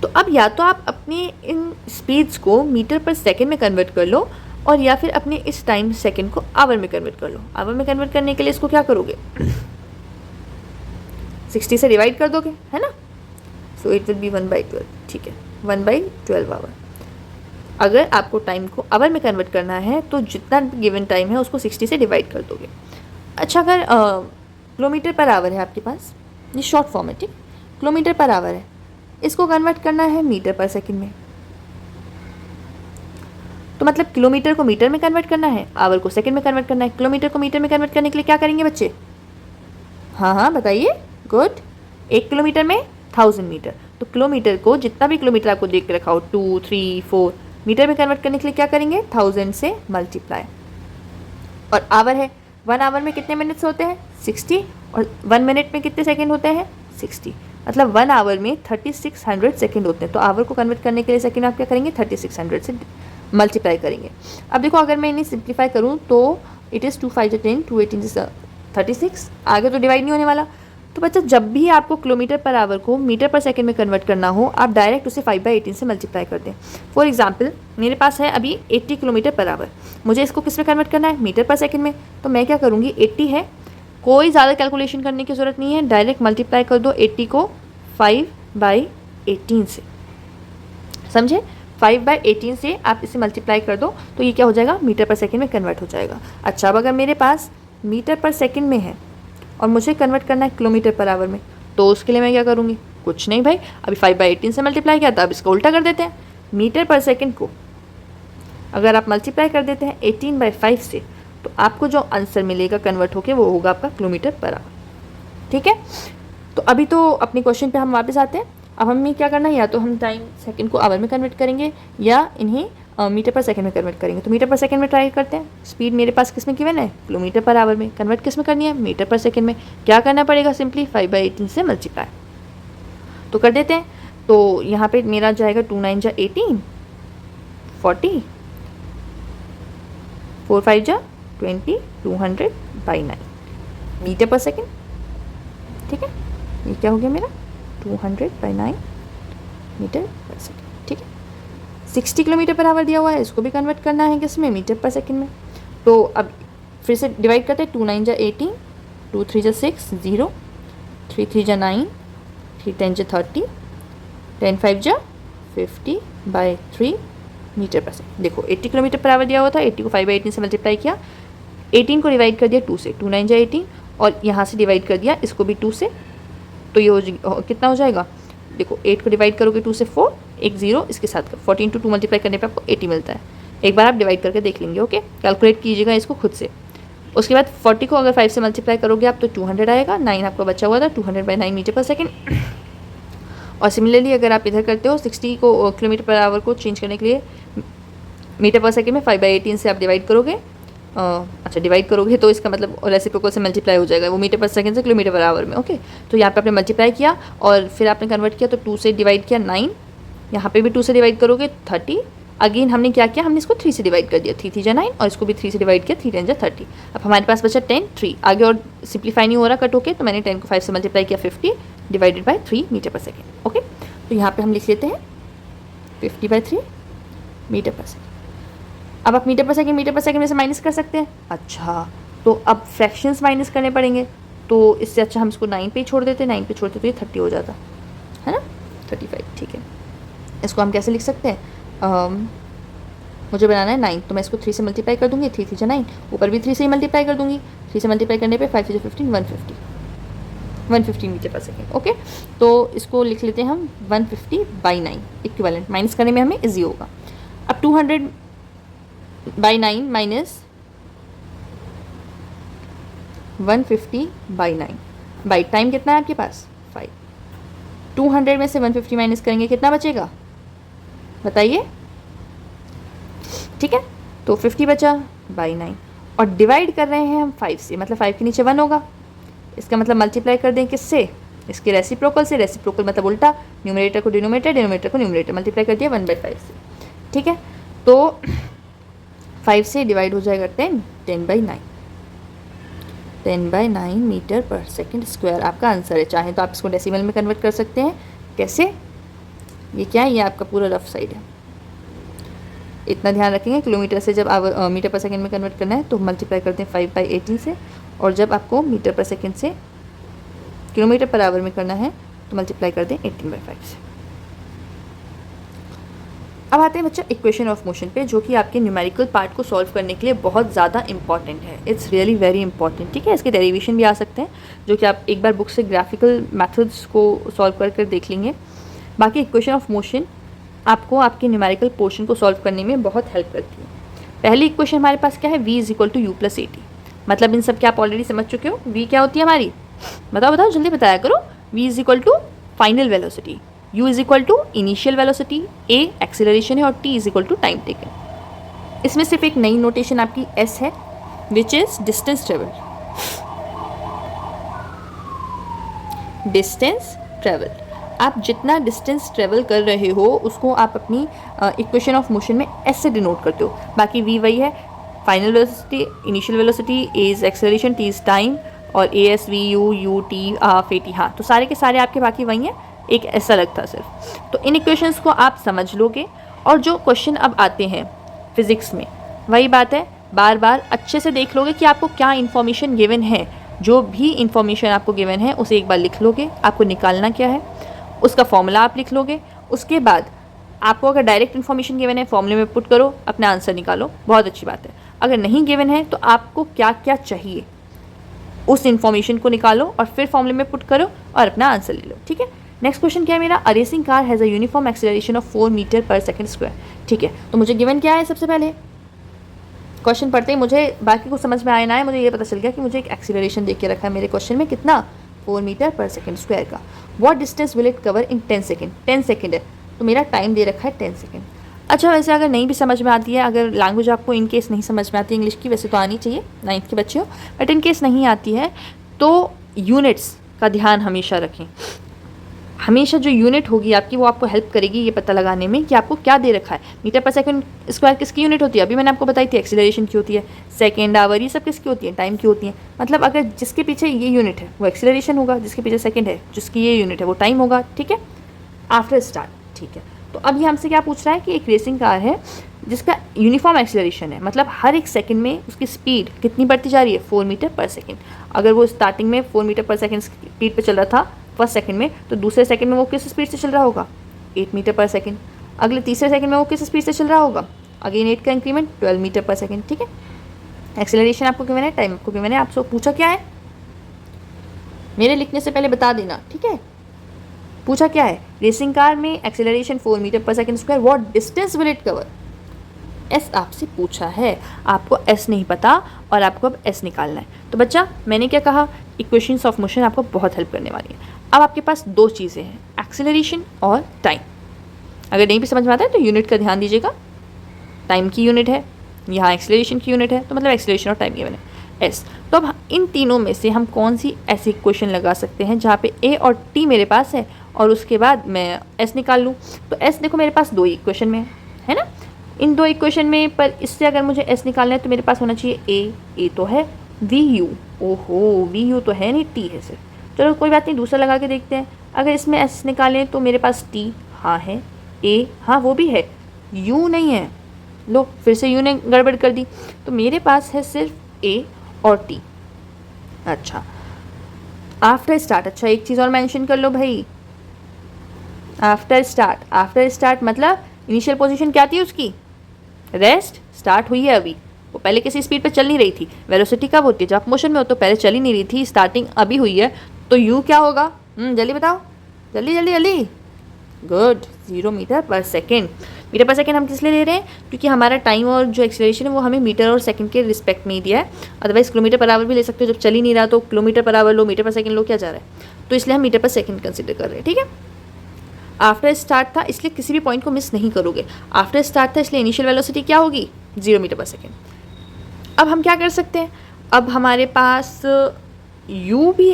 तो अब या तो आप अपने इन स्पीड्स को मीटर पर सेकेंड में कन्वर्ट कर लो, और या फिर अपने इस टाइम सेकेंड को आवर में कन्वर्ट कर लो। आवर में कन्वर्ट करने के लिए इसको क्या करोगे? 60 से डिवाइड कर दोगे, है ना? So it will be 1/12। ठीक है, 1/12 आवर। अगर आपको टाइम को आवर में कन्वर्ट करना है तो जितना गिवन टाइम है उसको 60 से डिवाइड कर दोगे। अच्छा, अगर किलोमीटर पर आवर है आपके पास, ये शॉर्ट फॉर्म है, ठीक, किलोमीटर पर आवर है, इसको कन्वर्ट करना है मीटर पर सेकंड में। तो मतलब किलोमीटर को मीटर में कन्वर्ट करना है, आवर को सेकंड में कन्वर्ट करना है। किलोमीटर को मीटर में कन्वर्ट करने के लिए क्या करेंगे बच्चे? हाँ बताइए। गुड। 1 किलोमीटर में 1000 मीटर। तो किलोमीटर को, जितना भी किलोमीटर आपको देख के रखा हो, 2, 3, 4, मीटर में कन्वर्ट करने के लिए क्या करेंगे? 1000 से मल्टीप्लाई। और आवर है, 1 आवर में कितने मिनट्स होते हैं? 60। और 1 मिनट में कितने सेकंड होते हैं? 60। मतलब 1 आवर में 3600 सेकंड होते हैं। तो आवर को कन्वर्ट करने के लिए सेकंड आप क्या करेंगे? 3600 से मल्टीप्लाई करेंगे। अब देखो, अगर मैं इन्हें सिंप्लीफाई करूँ तो इट इज़ 2 5 10, 2 18 36। आगे तो डिवाइड नहीं होने वाला। तो बच्चा, जब भी आपको किलोमीटर पर आवर को मीटर पर सेकंड में कन्वर्ट करना हो, आप डायरेक्ट उसे 5/18 से मल्टीप्लाई कर दें। फॉर एग्जांपल, मेरे पास है अभी 80 किलोमीटर पर आवर, मुझे इसको किस में कन्वर्ट करना है? मीटर पर सेकंड में। तो मैं क्या करूँगी? 80 है, कोई ज़्यादा कैलकुलेशन करने की ज़रूरत नहीं है, डायरेक्ट मल्टीप्लाई कर दो 80 को 5/18 से। समझे? 5/18 से आप इसे मल्टीप्लाई कर दो तो ये क्या हो जाएगा? मीटर पर सेकंड में कन्वर्ट हो जाएगा। अच्छा, अब अगर मेरे पास मीटर पर सेकंड में है और मुझे कन्वर्ट करना है किलोमीटर पर आवर में, तो उसके लिए मैं क्या करूँगी? कुछ नहीं भाई, अभी 5/18 से मल्टीप्लाई किया था, अब इसको उल्टा कर देते हैं। मीटर पर सेकंड को अगर आप मल्टीप्लाई कर देते हैं 18/5 से, तो आपको जो आंसर मिलेगा कन्वर्ट होके वो होगा आपका किलोमीटर पर आवर। ठीक है, तो अभी तो अपने क्वेश्चन पे हम वापस आते हैं। अब हमें क्या करना है? या तो हम टाइम सेकंड को आवर में कन्वर्ट करेंगे या इन्हें मीटर पर सेकंड में कन्वर्ट करेंगे। तो मीटर पर सेकंड में ट्राई करते हैं। स्पीड मेरे पास किस में गिवन है? किलोमीटर पर आवर में। कन्वर्ट किस में करनी है? मीटर पर सेकंड में। क्या करना पड़ेगा? सिंपली 5/18 से मल्टीप्लाई तो कर देते हैं। तो यहाँ पे मेरा जाएगा 2 9 जा 18, 40, 4 5 जा 20 200 बाई 9 मीटर पर सेकेंड। ठीक है, ये क्या हो गया मेरा 200 बाई 9 मीटर पर सेकेंड। ठीक है, 60 किलोमीटर पर आवर दिया हुआ है, इसको भी कन्वर्ट करना है किस में, मीटर पर सेकेंड में। तो अब फिर से डिवाइड करते हैं, 2 9 जा 18, 2 3 जा 6 0, 3 3 जा 9, 3 10 जा 30, 10 5 जा 50 बाई 3 मीटर पर सेकेंड। देखो 80 किलोमीटर पर आवर दिया हुआ था, 80 को 5 बाई 18 से मल्टीप्लाई किया, 18 को डिवाइड कर दिया 2 से, 2 9 जा 18, और यहाँ से डिवाइड कर दिया इसको भी 2 से, तो ये कितना हो जाएगा, देखो 8 को डिवाइड करोगे 2 से 4, एक 0 इसके साथ 14 to 2 मल्टीप्लाई करने पे आपको 80 मिलता है। एक बार आप डिवाइड करके देख लेंगे, ओके, कैलकुलेट कीजिएगा इसको खुद से। उसके बाद 40 को अगर 5 से मल्टीप्लाई करोगे आप तो 200 आएगा, 9 आपका बचा हुआ था, 200 बाई 9 मीटर पर सेकेंड। और सिमिलरली अगर आप इधर करते हो 60 को किलोमीटर पर आवर को चेंज करने के लिए मीटर पर सेकेंड में 5 बाई 18 से आप डिवाइड करोगे, अच्छा डिवाइड करोगे तो इसका मतलब रेसिप्रोकल से मल्टीप्लाई हो जाएगा, वो मीटर पर सेकंड से किलोमीटर पर आवर में। ओके, तो यहाँ पे आपने मल्टीप्लाई किया और फिर आपने कन्वर्ट किया, तो 2 से डिवाइड किया 9, यहाँ पे भी 2 से डिवाइड करोगे 30, अगेन हमने क्या किया, हमने इसको 3 से डिवाइड कर दिया, 3 3 जा 9, और इसको भी 3 से डिवाइड किया, 3 10 जा 30। अब हमारे पास बचा 10 3, आगे और सिंप्लीफाई नहीं हो रहा कट होके, तो मैंने 10 को 5 से मल्टीप्लाई किया 50 divided by 3 metre per second. Okay, तो यहाँ पर हम लिख लेते हैं 50 बाई 3 मीटर पर सेकेंड। अब आप मीटर पर सेकेंड में से माइनस कर सकते हैं। अच्छा, तो अब फ्रैक्शंस माइनस करने पड़ेंगे, तो इससे अच्छा हम इसको 9 पे ही छोड़ देते, 9 पे छोड़ते तो ये 30 हो जाता है ना, 35। ठीक है, इसको हम कैसे लिख सकते हैं, मुझे बनाना है 9, तो मैं इसको 3 से मल्टीप्लाई कर दूँगी, 3 3 जा 9, ऊपर भी 3 से ही मल्टीप्लाई कर दूँगी, 3 से मल्टीप्लाई करने पे 5 3 जा 15, 150 मीटर पर सेकेंड। ओके, तो इसको लिख लेते हैं हम 150 बाई 9 इक्विवेलेंट, माइनस करने में हमें ईजी होगा। अब 200 by 9 minus 150 by 9 by time कितना है आपके पास 5, 200 में से 150 माइनस करेंगे कितना बचेगा बताइए। ठीक है, तो 50 बचा बाई 9, और डिवाइड कर रहे हैं हम 5 से, मतलब 5 के नीचे 1 होगा, इसका मतलब मल्टीप्लाई कर दें किससे, इसके रेसिप्रोकल से, रेसिप्रोकल मतलब उल्टा, न्यूमरेटर को डिनोमिनेटर, डिनोमिनेटर को न्यूमरेटर, मल्टीप्लाई कर दिया 1/5 से। ठीक है, तो 5 से डिवाइड हो जाएगा 10, 10 by 9, 10 by 9 metre per second square आपका आंसर है। चाहे तो आप इसको डेसिमल में कन्वर्ट कर सकते हैं, कैसे, ये क्या है, ये आपका पूरा रफ साइड है, इतना ध्यान रखेंगे। किलोमीटर से जब आप मीटर पर सेकेंड में कन्वर्ट करना है तो मल्टीप्लाई करते हैं 5 बाई 18 से, और जब आपको मीटर पर सेकेंड से किलोमीटर पर आवर में करना है तो मल्टीप्लाई कर दें 18/5 से। अब आते हैं बच्चा इक्वेशन ऑफ मोशन पे, जो कि आपके न्यूमेरिकल पार्ट को सॉल्व करने के लिए बहुत ज़्यादा इंपॉर्टेंट है, इट्स रियली वेरी इंपॉर्टेंट। ठीक है, इसके डेरिवेशन भी आ सकते हैं, जो कि आप एक बार बुक से ग्राफिकल मेथड्स को सॉल्व कर देख लेंगे। बाकी इक्वेशन ऑफ मोशन आपको आपके न्यूमेरिकल पोर्शन को सॉल्व करने में बहुत हेल्प करती है। पहली इक्वेशन हमारे पास क्या है, v is equal to u plus a t, मतलब इन सब के आप ऑलरेडी समझ चुके हो। v क्या होती है हमारी, बताओ जल्दी बताया करो। v is equal to final velocity, u is equal to initial velocity, a acceleration है, और t is equal to time taken. इसमें सिर्फ एक नई नोटेशन आपकी s है, which is distance travel, distance travel. आप जितना डिस्टेंस ट्रेवल कर रहे हो उसको आप अपनी इक्वेशन ऑफ मोशन में s से डिनोट करते हो। बाकी v वही है, final velocity, initial velocity, a is acceleration, t is time, और a s v u u t half a t, हाँ तो सारे के सारे आपके बाकी वही हैं, एक ऐसा अलग था सिर्फ। तो इन इक्वेशंस को आप समझ लोगे, और जो क्वेश्चन अब आते हैं फिज़िक्स में वही बात है, बार बार अच्छे से देख लोगे कि आपको क्या इन्फॉर्मेशन गिवन है। जो भी इन्फॉर्मेशन आपको गिवन है उसे एक बार लिख लोगे, आपको निकालना क्या है उसका फॉर्मूला आप लिख लोगे। उसके बाद आपको अगर डायरेक्ट इन्फॉर्मेशन गिवन है फॉर्मूले में पुट करो, अपना आंसर निकालो, बहुत अच्छी बात है। अगर नहीं गिवन है तो आपको क्या क्या चाहिए उस इन्फॉर्मेशन को निकालो और फिर फॉर्मूले में पुट करो और अपना आंसर ले लो। ठीक है, नेक्स्ट क्वेश्चन क्या है मेरा, a racing car has a uniform acceleration of 4 metre per second square. ठीक है, तो मुझे गिवन क्या है, सबसे पहले क्वेश्चन पढ़ते ही मुझे बाकी कुछ समझ में आया ना है, मुझे ये पता चल गया कि मुझे एक एक्सेलरेशन दे के रखा है मेरे क्वेश्चन में, कितना 4 मीटर पर सेकंड स्क्वायर का। What distance will it cover in 10 second, 10 second है तो मेरा टाइम दे रखा है 10 सेकेंड। अच्छा, वैसे अगर नहीं भी समझ में आती है, अगर लैंग्वेज आपको इन केस नहीं समझ में आती है इंग्लिश की, वैसे तो आनी चाहिए 9th के बच्चे हो, बट इन केस नहीं आती है तो यूनिट्स का ध्यान हमेशा रखें। हमेशा जो यूनिट होगी आपकी वो आपको हेल्प करेगी ये पता लगाने में कि आपको क्या दे रखा है। मीटर पर सेकंड स्क्वायर किसकी यूनिट होती है, अभी मैंने आपको बताई थी, एक्सीलरेशन की होती है। सेकंड, आवर, ये सब किसकी होती है, टाइम की होती है। मतलब अगर जिसके पीछे ये यूनिट है वो एक्सीलरेशन होगा, जिसके पीछे सेकंड है जिसकी ये यूनिट है वो टाइम होगा। ठीक है, आफ्टर स्टार्ट। ठीक है, तो अब ये हमसे क्या पूछ रहा है कि एक रेसिंग कार है जिसका यूनिफॉर्म एक्सीलरेशन है, मतलब हर एक सेकंड में उसकी स्पीड कितनी बढ़ती जा रही है, 4 मीटर पर सेकंड। अगर वो स्टार्टिंग में 4 मीटर पर सेकंड स्पीड पे चल रहा था फर्स्ट सेकंड में, तो दूसरे सेकंड में वो किस स्पीड से चल रहा होगा, 8 मीटर पर सेकंड। अगले तीसरे सेकंड में वो किस स्पीड से चल रहा होगा, अगेन 8 का इंक्रीमेंट, 12 मीटर पर सेकंड। ठीक है, एक्सीलरेशन आपको गिवन है, टाइम आपको गिवन है, आपसे पूछा क्या है, मेरे लिखने से पहले बता देना। ठीक है, पूछा क्या है, रेसिंग कार में acceleration 4 metre per second square, what distance will it cover. S आपसे पूछा है, आपको एस नहीं पता और आपको अब एस निकालना है। तो बच्चा मैंने क्या कहा, इक्वेशंस ऑफ मोशन आपको बहुत हेल्प करने वाली है। अब आपके पास दो चीज़ें हैं, एक्सीलरेशन और टाइम। अगर नहीं भी समझ में आता है तो यूनिट का ध्यान दीजिएगा, टाइम की यूनिट है, यहाँ एक्सीलरेशन की यूनिट है, तो मतलब एक्सीलरेशन और टाइम गिवन है एस। तो अब इन तीनों में से हम कौन सी ऐसी इक्वेशन लगा सकते हैं जहाँ पे ए और टी मेरे पास है और उसके बाद मैं एस निकाल लूँ। तो एस देखो मेरे पास दो ही इक्वेशन में है ना, इन दो इक्वेशन में, पर इससे अगर मुझे एस निकालना है तो मेरे पास होना चाहिए ए तो है, वी यू, ओहो वी यू तो है नहीं, टी है सिर्फ। चलो कोई बात नहीं, दूसरा लगा के देखते हैं। अगर इसमें एस निकालें तो मेरे पास टी हाँ है, ए हाँ वो भी है, यू नहीं है। लो फिर से यू ने गड़बड़ कर दी, तो मेरे पास है सिर्फ ए और टी। अच्छा आफ्टर स्टार्ट, अच्छा एक चीज़ और मेंशन कर लो भाई, आफ्टर स्टार्ट मतलब इनिशियल पोजीशन क्या थी उसकी, रेस्ट। स्टार्ट हुई है अभी, वो पहले किसी स्पीड पे चल नहीं रही थी। वेलोसिटी कब होती है, जब आप मोशन में हो, तो पहले चल ही नहीं रही थी, स्टार्टिंग अभी हुई है। तो यू क्या होगा, जल्दी बताओ, जल्दी जल्दी जल्दी, good, 0 metre per second. Metre per second हम किस लिए ले रहे हैं, क्योंकि हमारा टाइम और जो एक्सीलरेशन है वो हमें मीटर और सेकंड के रिस्पेक्ट में ही दिया है। अदरवाइज किलोमीटर पर आवर भी ले सकते हो, जब चल ही नहीं रहा तो kilometre per our low, metre per second लो, क्या जा रहा है। तो इसलिए हम मीटर पर सेकंड कंसिडर कर रहे हैं। ठीक है, आफ्टर स्टार्ट था इसलिए किसी भी पॉइंट को मिस नहीं करोगे। आफ्टर स्टार्ट था इसलिए इनिशियल वेलोसिटी क्या होगी, 0 मीटर पर सेकेंड। अब हम क्या कर सकते हैं, अब हमारे पास u भी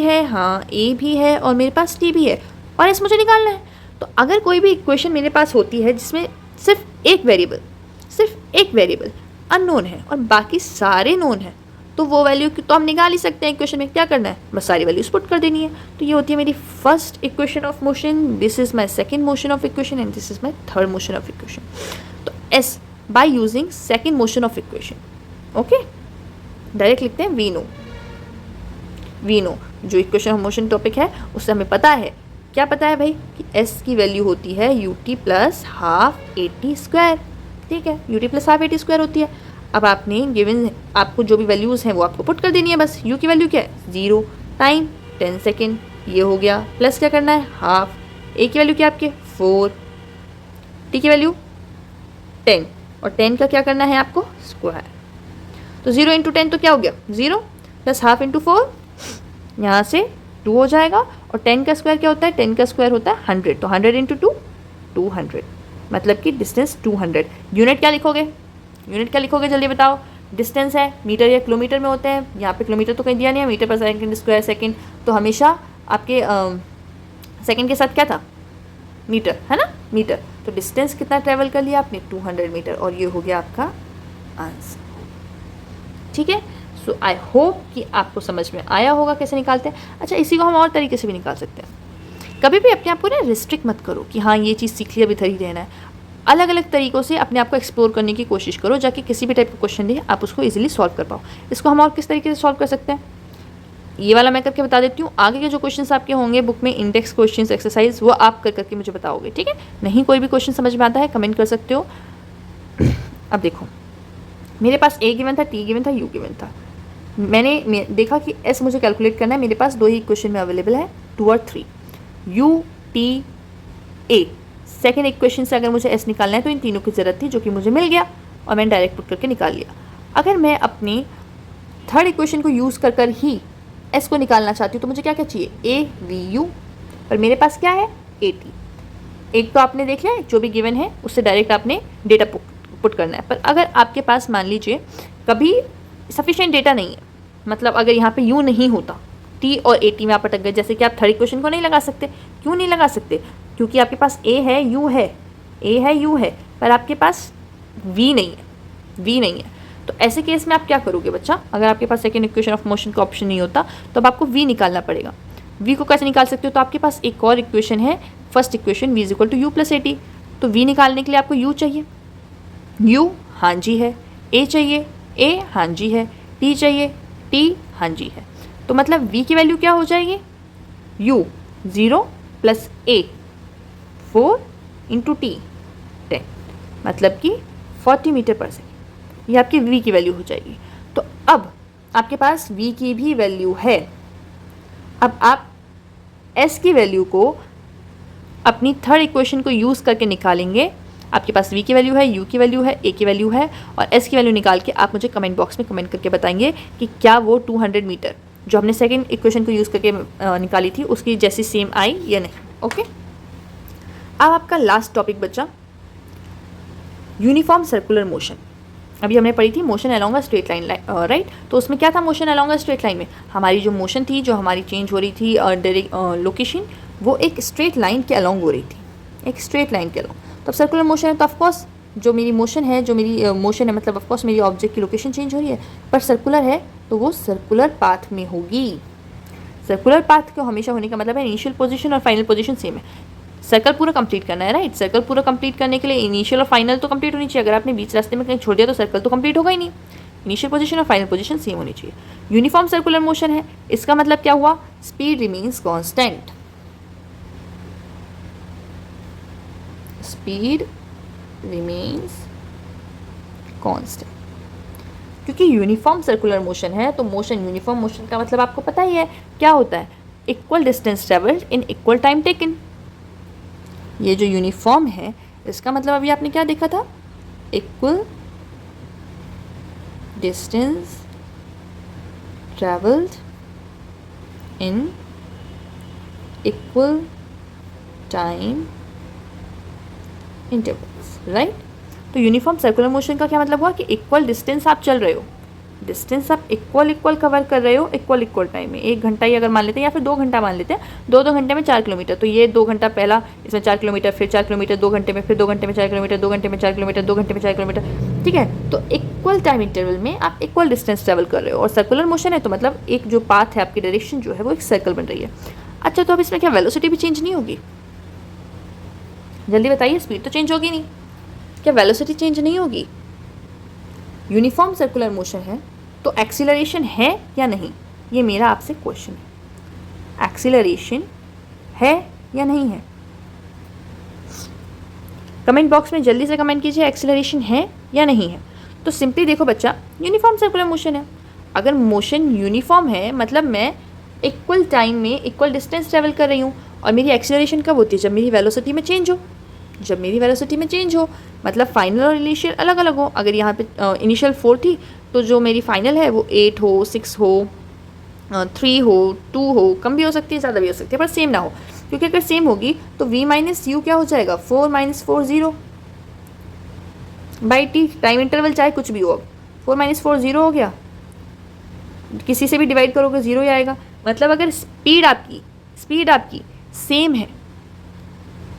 है, हाँ a भी है और मेरे पास t भी है और s मुझे निकालना है। तो अगर कोई भी इक्वेशन मेरे पास होती है जिसमें सिर्फ एक वेरिएबल अननोन है और बाकी सारे नोन है, तो वो वैल्यू तो हम निकाल ही सकते हैं। इक्वेशन में क्या करना है, बस सारी वैल्यूज पुट कर देनी है। तो ये होती है मेरी first equation of motion, this is my second motion of equation and this is my third motion of equation. तो as by using second motion of equation, okay direct लिखते हैं वी नो जो इक्वेशन ऑफ मोशन टॉपिक है उससे हमें पता है, क्या पता है भाई, कि एस की वैल्यू होती है U T plus half A T square. ठीक है, U T plus half A T square होती है। अब आपने गिवन, आपको जो भी वैल्यूज़ हैं वो आपको पुट कर देनी है बस। यू की वैल्यू क्या है 0, टाइम 10 सेकेंड, ये हो गया, प्लस क्या करना है हाफ, ए की वैल्यू क्या आपके 4, टी की वैल्यू 10 और 10 का क्या करना है आपको स्क्वायर। तो 0 इंटू 10 तो क्या हो गया 0 प्लस हाफ इंटू 4, यहाँ से 2 हो जाएगा। और 10 का स्क्वायर क्या होता है, 10 का स्क्वायर होता है 100, तो 100 इंटू 2 200, मतलब कि डिस्टेंस 200। यूनिट क्या लिखोगे जल्दी बताओ, डिस्टेंस है मीटर या किलोमीटर में होते हैं, यहाँ पे किलोमीटर तो कहीं दिया नहीं है, metre per second square second, तो हमेशा आपके सेकंड के साथ क्या था मीटर, है ना मीटर। तो डिस्टेंस कितना ट्रेवल कर लिया आपने 200 मीटर और ये हो गया आपका आंसर। ठीक है, सो आई होप कि आपको समझ में आया होगा कैसे निकालते हैं। अच्छा इसी को हम और तरीके से भी निकाल सकते हैं। कभी भी अपने आप को ना रिस्ट्रिक्ट मत करो कि हाँ ये चीज़ सीख लिया अभी इधर ही रहना है। अलग अलग तरीक़ों से अपने आप को एक्सप्लोर करने की कोशिश करो, जाके किसी भी टाइप का क्वेश्चन दे आप उसको इजीली सॉल्व कर पाओ। इसको हम और किस तरीके से सॉल्व कर सकते हैं, ये वाला मैं करके बता देती हूँ। आगे के जो क्वेश्चंस आपके होंगे बुक में, इंडेक्स क्वेश्चंस एक्सरसाइज, वो आप कर करके मुझे बताओगे। ठीक है, नहीं कोई भी क्वेश्चन समझ में आता है कमेंट कर सकते हो। अब देखो मेरे पास ए गिवन था, टी गिवन था, यू गिवन था। मैंने देखा कि एस मुझे कैलकुलेट करना है, मेरे पास दो ही इक्वेशन में अवेलेबल है 2 और 3, U T A. Second equation से अगर मुझे एस निकालना है तो इन तीनों की ज़रूरत थी, जो कि मुझे मिल गया और मैंने डायरेक्ट पुट करके निकाल लिया। अगर मैं अपनी थर्ड इक्वेशन को यूज़ कर कर ही एस को निकालना चाहती हूँ तो मुझे क्या क्या चाहिए, ए वी यू, पर मेरे पास क्या है ए टी। एक तो आपने देख लिया जो भी गिवन है उससे डायरेक्ट आपने डेटा पुट करना है। पर अगर आपके पास मान लीजिए कभी सफिशिएंट डेटा नहीं है, मतलब अगर यहाँ पे यू नहीं होता टी और ए टी में आप अटक गए। जैसे कि आप थर्ड इक्वेशन को नहीं लगा सकते। क्यों नहीं लगा सकते? क्योंकि आपके पास ए है, यू है, ए है, यू है, पर आपके पास वी नहीं है, वी नहीं है। तो ऐसे केस में आप क्या करोगे बच्चा? अगर आपके पास सेकेंड इक्वेशन ऑफ मोशन का ऑप्शन नहीं होता तो अब आपको वी निकालना पड़ेगा। वी को कैसे निकाल सकते हो? तो आपके पास एक और इक्वेशन है, first equation, v is equal to u plus a t. तो वी निकालने के लिए आपको यू चाहिए, यू हाँ जी है, ए चाहिए, ए हाँ जी है, टी चाहिए, टी हाँ जी है। तो मतलब v की वैल्यू क्या हो जाएगी? u 0 plus a 4 into T 10, मतलब कि 40 मीटर पर सेकेंड। ये आपकी v की वैल्यू हो जाएगी। तो अब आपके पास v की भी वैल्यू है। अब आप s की वैल्यू को अपनी थर्ड इक्वेशन को यूज़ करके निकालेंगे। आपके पास v की वैल्यू है, u की वैल्यू है, a की वैल्यू है, और s की वैल्यू निकाल के आप मुझे कमेंट बॉक्स में कमेंट करके बताएंगे कि क्या वो 200 मीटर जो हमने सेकेंड इक्वेशन को यूज़ करके निकाली थी उसकी जैसी सेम आई या नहीं। ओके, अब आपका लास्ट टॉपिक बच्चा यूनिफॉर्म सर्कुलर मोशन। अभी हमने पढ़ी थी motion along a straight line, right. तो उसमें क्या था? Motion along a straight line में हमारी जो मोशन थी, जो हमारी चेंज हो रही थी लोकेशन, वो एक स्ट्रेट लाइन के अलोंग हो रही थी, एक स्ट्रेट लाइन के अलोंग। तो सर्कुलर मोशन है तो ऑफकोर्स जो मेरी मोशन है, मतलब ऑफकोर्स मेरी ऑब्जेक्ट की लोकेशन चेंज हो रही है, पर सर्कुलर है तो वो सर्कुलर पाथ में होगी। सर्कुलर पाथ को हमेशा होने का मतलब है इनिशियल पोजीशन और फाइनल पोजीशन सेम है। सर्कल पूरा कंप्लीट करना है, राइट। सर्कल पूरा कंप्लीट करने के लिए इनिशियल और फाइनल तो कंप्लीट होनी चाहिए। अगर आपने बीच रास्ते में कहीं छोड़ दिया तो सर्कल तो कंप्लीट होगा ही नहीं। इनिशियल पोजीशन और फाइनल पोजीशन सेम होनी चाहिए। यूनिफॉर्म सर्कुलर मोशन है, इसका मतलब क्या हुआ? Speed remains constant, speed remains constant. क्योंकि यूनिफॉर्म सर्कुलर मोशन है तो मोशन, यूनिफॉर्म मोशन का मतलब आपको पता ही है क्या होता है? Equal distance travelled in equal time taken. ये जो यूनिफॉर्म है इसका मतलब अभी आपने क्या देखा था? Equal distance travelled in equal time intervals, right. तो यूनिफॉर्म सर्कुलर मोशन का क्या मतलब हुआ? कि इक्वल डिस्टेंस आप चल रहे हो, डिस्टेंस आप इक्वल कवर कर रहे हो इक्वल टाइम में। 1 घंटा ही अगर मान लेते हैं या फिर 2 घंटा मान लेते हैं, 2 घंटे में 4 किलोमीटर, तो ये 2 घंटा पहला, इसमें 4 किलोमीटर, फिर 4 किलोमीटर 2 घंटे में, फिर 2 घंटे में 4 किलोमीटर, 2 घंटे में 4 किलोमीटर, 2 घंटे में 4 किलोमीटर, ठीक है। तो इक्वल टाइम इंटरवल में आप इक्वल डिस्टेंस ट्रेवल कर रहे हो। और सर्कुलर मोशन है तो मतलब एक जो पाथ है, आपकी डायरेक्शन जो है वो एक सर्कल बन रही है। अच्छा, तो अब इसमें क्या वेलोसिटी भी चेंज नहीं होगी? जल्दी बताइए, स्पीड तो चेंज होगी नहीं, क्या वेलोसिटी चेंज नहीं होगी? यूनिफॉर्म सर्कुलर मोशन है तो एक्सीलरेशन है या नहीं, ये मेरा आपसे क्वेश्चन है। एक्सीलरेशन है या नहीं है? कमेंट बॉक्स में जल्दी से कमेंट कीजिए, एक्सीलरेशन है या नहीं है। तो सिंपली देखो बच्चा, यूनिफॉर्म सर्कुलर मोशन है। अगर मोशन यूनिफॉर्म है मतलब मैं इक्वल टाइम में इक्वल डिस्टेंस ट्रेवल कर रही हूँ। और मेरी एक्सीलरेशन कब होती है? जब मेरी वेलोसिटी में चेंज हो, जब मेरी वेलोसिटी में चेंज हो, मतलब फाइनल और इनिशियल अलग अलग हो। अगर यहाँ पे इनिशियल 4 थी तो जो मेरी फाइनल है वो 8 हो, 6 हो, 3 हो, 2 हो, कम भी हो सकती है, ज़्यादा भी हो सकती है, पर सेम ना हो। क्योंकि अगर सेम होगी तो v माइनस यू क्या हो जाएगा? 4 minus 4 0 by T, time interval चाहे कुछ भी हो। अब 4 माइनस 4 0 हो गया, किसी से भी डिवाइड करोगे 0 ही आएगा। मतलब अगर स्पीड आपकी सेम है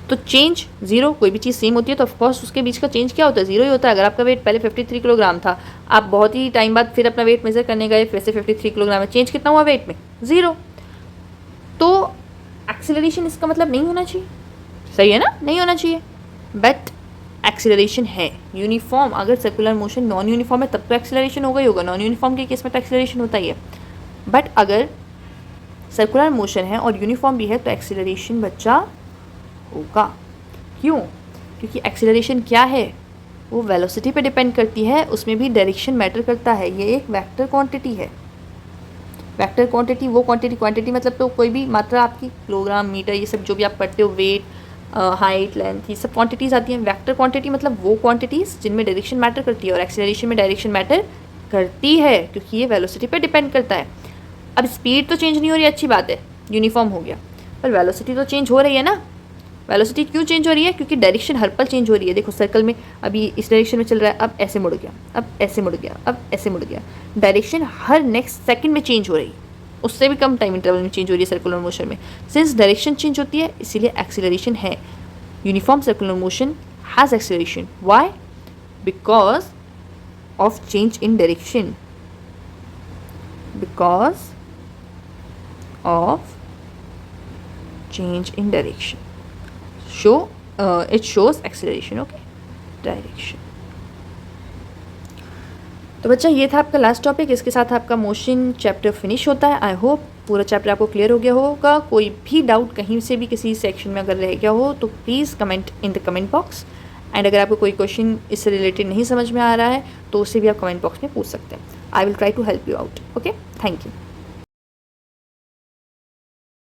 तो चेंज 0। कोई भी चीज़ सेम होती है तो ऑफकोर्स उसके बीच का चेंज क्या होता है? 0 ही होता है। अगर आपका वेट पहले 53 किलोग्राम था, आप बहुत ही टाइम बाद फिर अपना वेट मेजर करने गए, फिर से 53 किलोग्राम में, चेंज कितना हुआ वेट में? 0। तो एक्सीलरेशन इसका मतलब नहीं होना चाहिए, सही है ना? नहीं होना चाहिए, बट एक्सीलरेशन है यूनिफॉर्म। अगर सर्कुलर मोशन नॉन यूनिफॉर्म है तब तो एक्सीलरेशन होगा ही होगा, नॉन यूनिफॉर्म के केस में तो एक्सीलरेशन होता ही है। बट अगर सर्कुलर मोशन है और यूनिफॉर्म भी है तो एक्सीलरेशन बच्चा होगा। क्यों? क्योंकि एक्सीलरेशन क्या है? वो वेलोसिटी पे डिपेंड करती है, उसमें भी डायरेक्शन मैटर करता है। ये एक वेक्टर क्वांटिटी है। वेक्टर क्वांटिटी वो क्वांटिटी मतलब तो कोई भी मात्रा आपकी, किलोग्राम, मीटर, ये सब जो भी आप पढ़ते हो, वेट, हाइट, लेंथ, ये सब क्वांटिटीज़ आती हैं। वेक्टर क्वांटिटी मतलब वो क्वांटिटीज़ जिनमें डायरेक्शन मैटर करती है, और एक्सीलरेशन में डायरेक्शन मैटर करती है क्योंकि ये वेलोसिटी पे डिपेंड करता है। अब स्पीड तो चेंज नहीं हो रही, अच्छी बात है, यूनिफॉर्म हो गया, पर वेलोसिटी तो चेंज हो रही है ना। वेलोसिटी क्यों चेंज हो रही है? क्योंकि डायरेक्शन हर पल चेंज हो रही है। देखो सर्कल में अभी इस डायरेक्शन में चल रहा है, अब ऐसे मुड़ गया, अब ऐसे मुड़ गया, अब ऐसे मुड़ गया। डायरेक्शन हर नेक्स्ट सेकंड में चेंज हो रही है। उससे भी कम टाइम इंटरवल में चेंज हो रही है सर्कुलर मोशन में। सिंस डायरेक्शन चेंज होती है इसीलिए एक्सीलरेशन है। Uniform circular motion has acceleration, why? Because of change in direction, because of change in direction. It shows acceleration. Okay, direction. तो बच्चा ये था आपका लास्ट टॉपिक। इसके साथ आपका मोशन चैप्टर फिनिश होता है। आई होप पूरा चैप्टर आपको क्लियर हो गया होगा। कोई भी डाउट कहीं से भी किसी सेक्शन में अगर रह गया हो तो please comment in the comment box. And अगर आपको कोई क्वेश्चन इससे रिलेटेड नहीं समझ में आ रहा है तो उसे भी आप कमेंट बॉक्स में पूछ सकते हैं। I will try to help you out. Okay, thank you.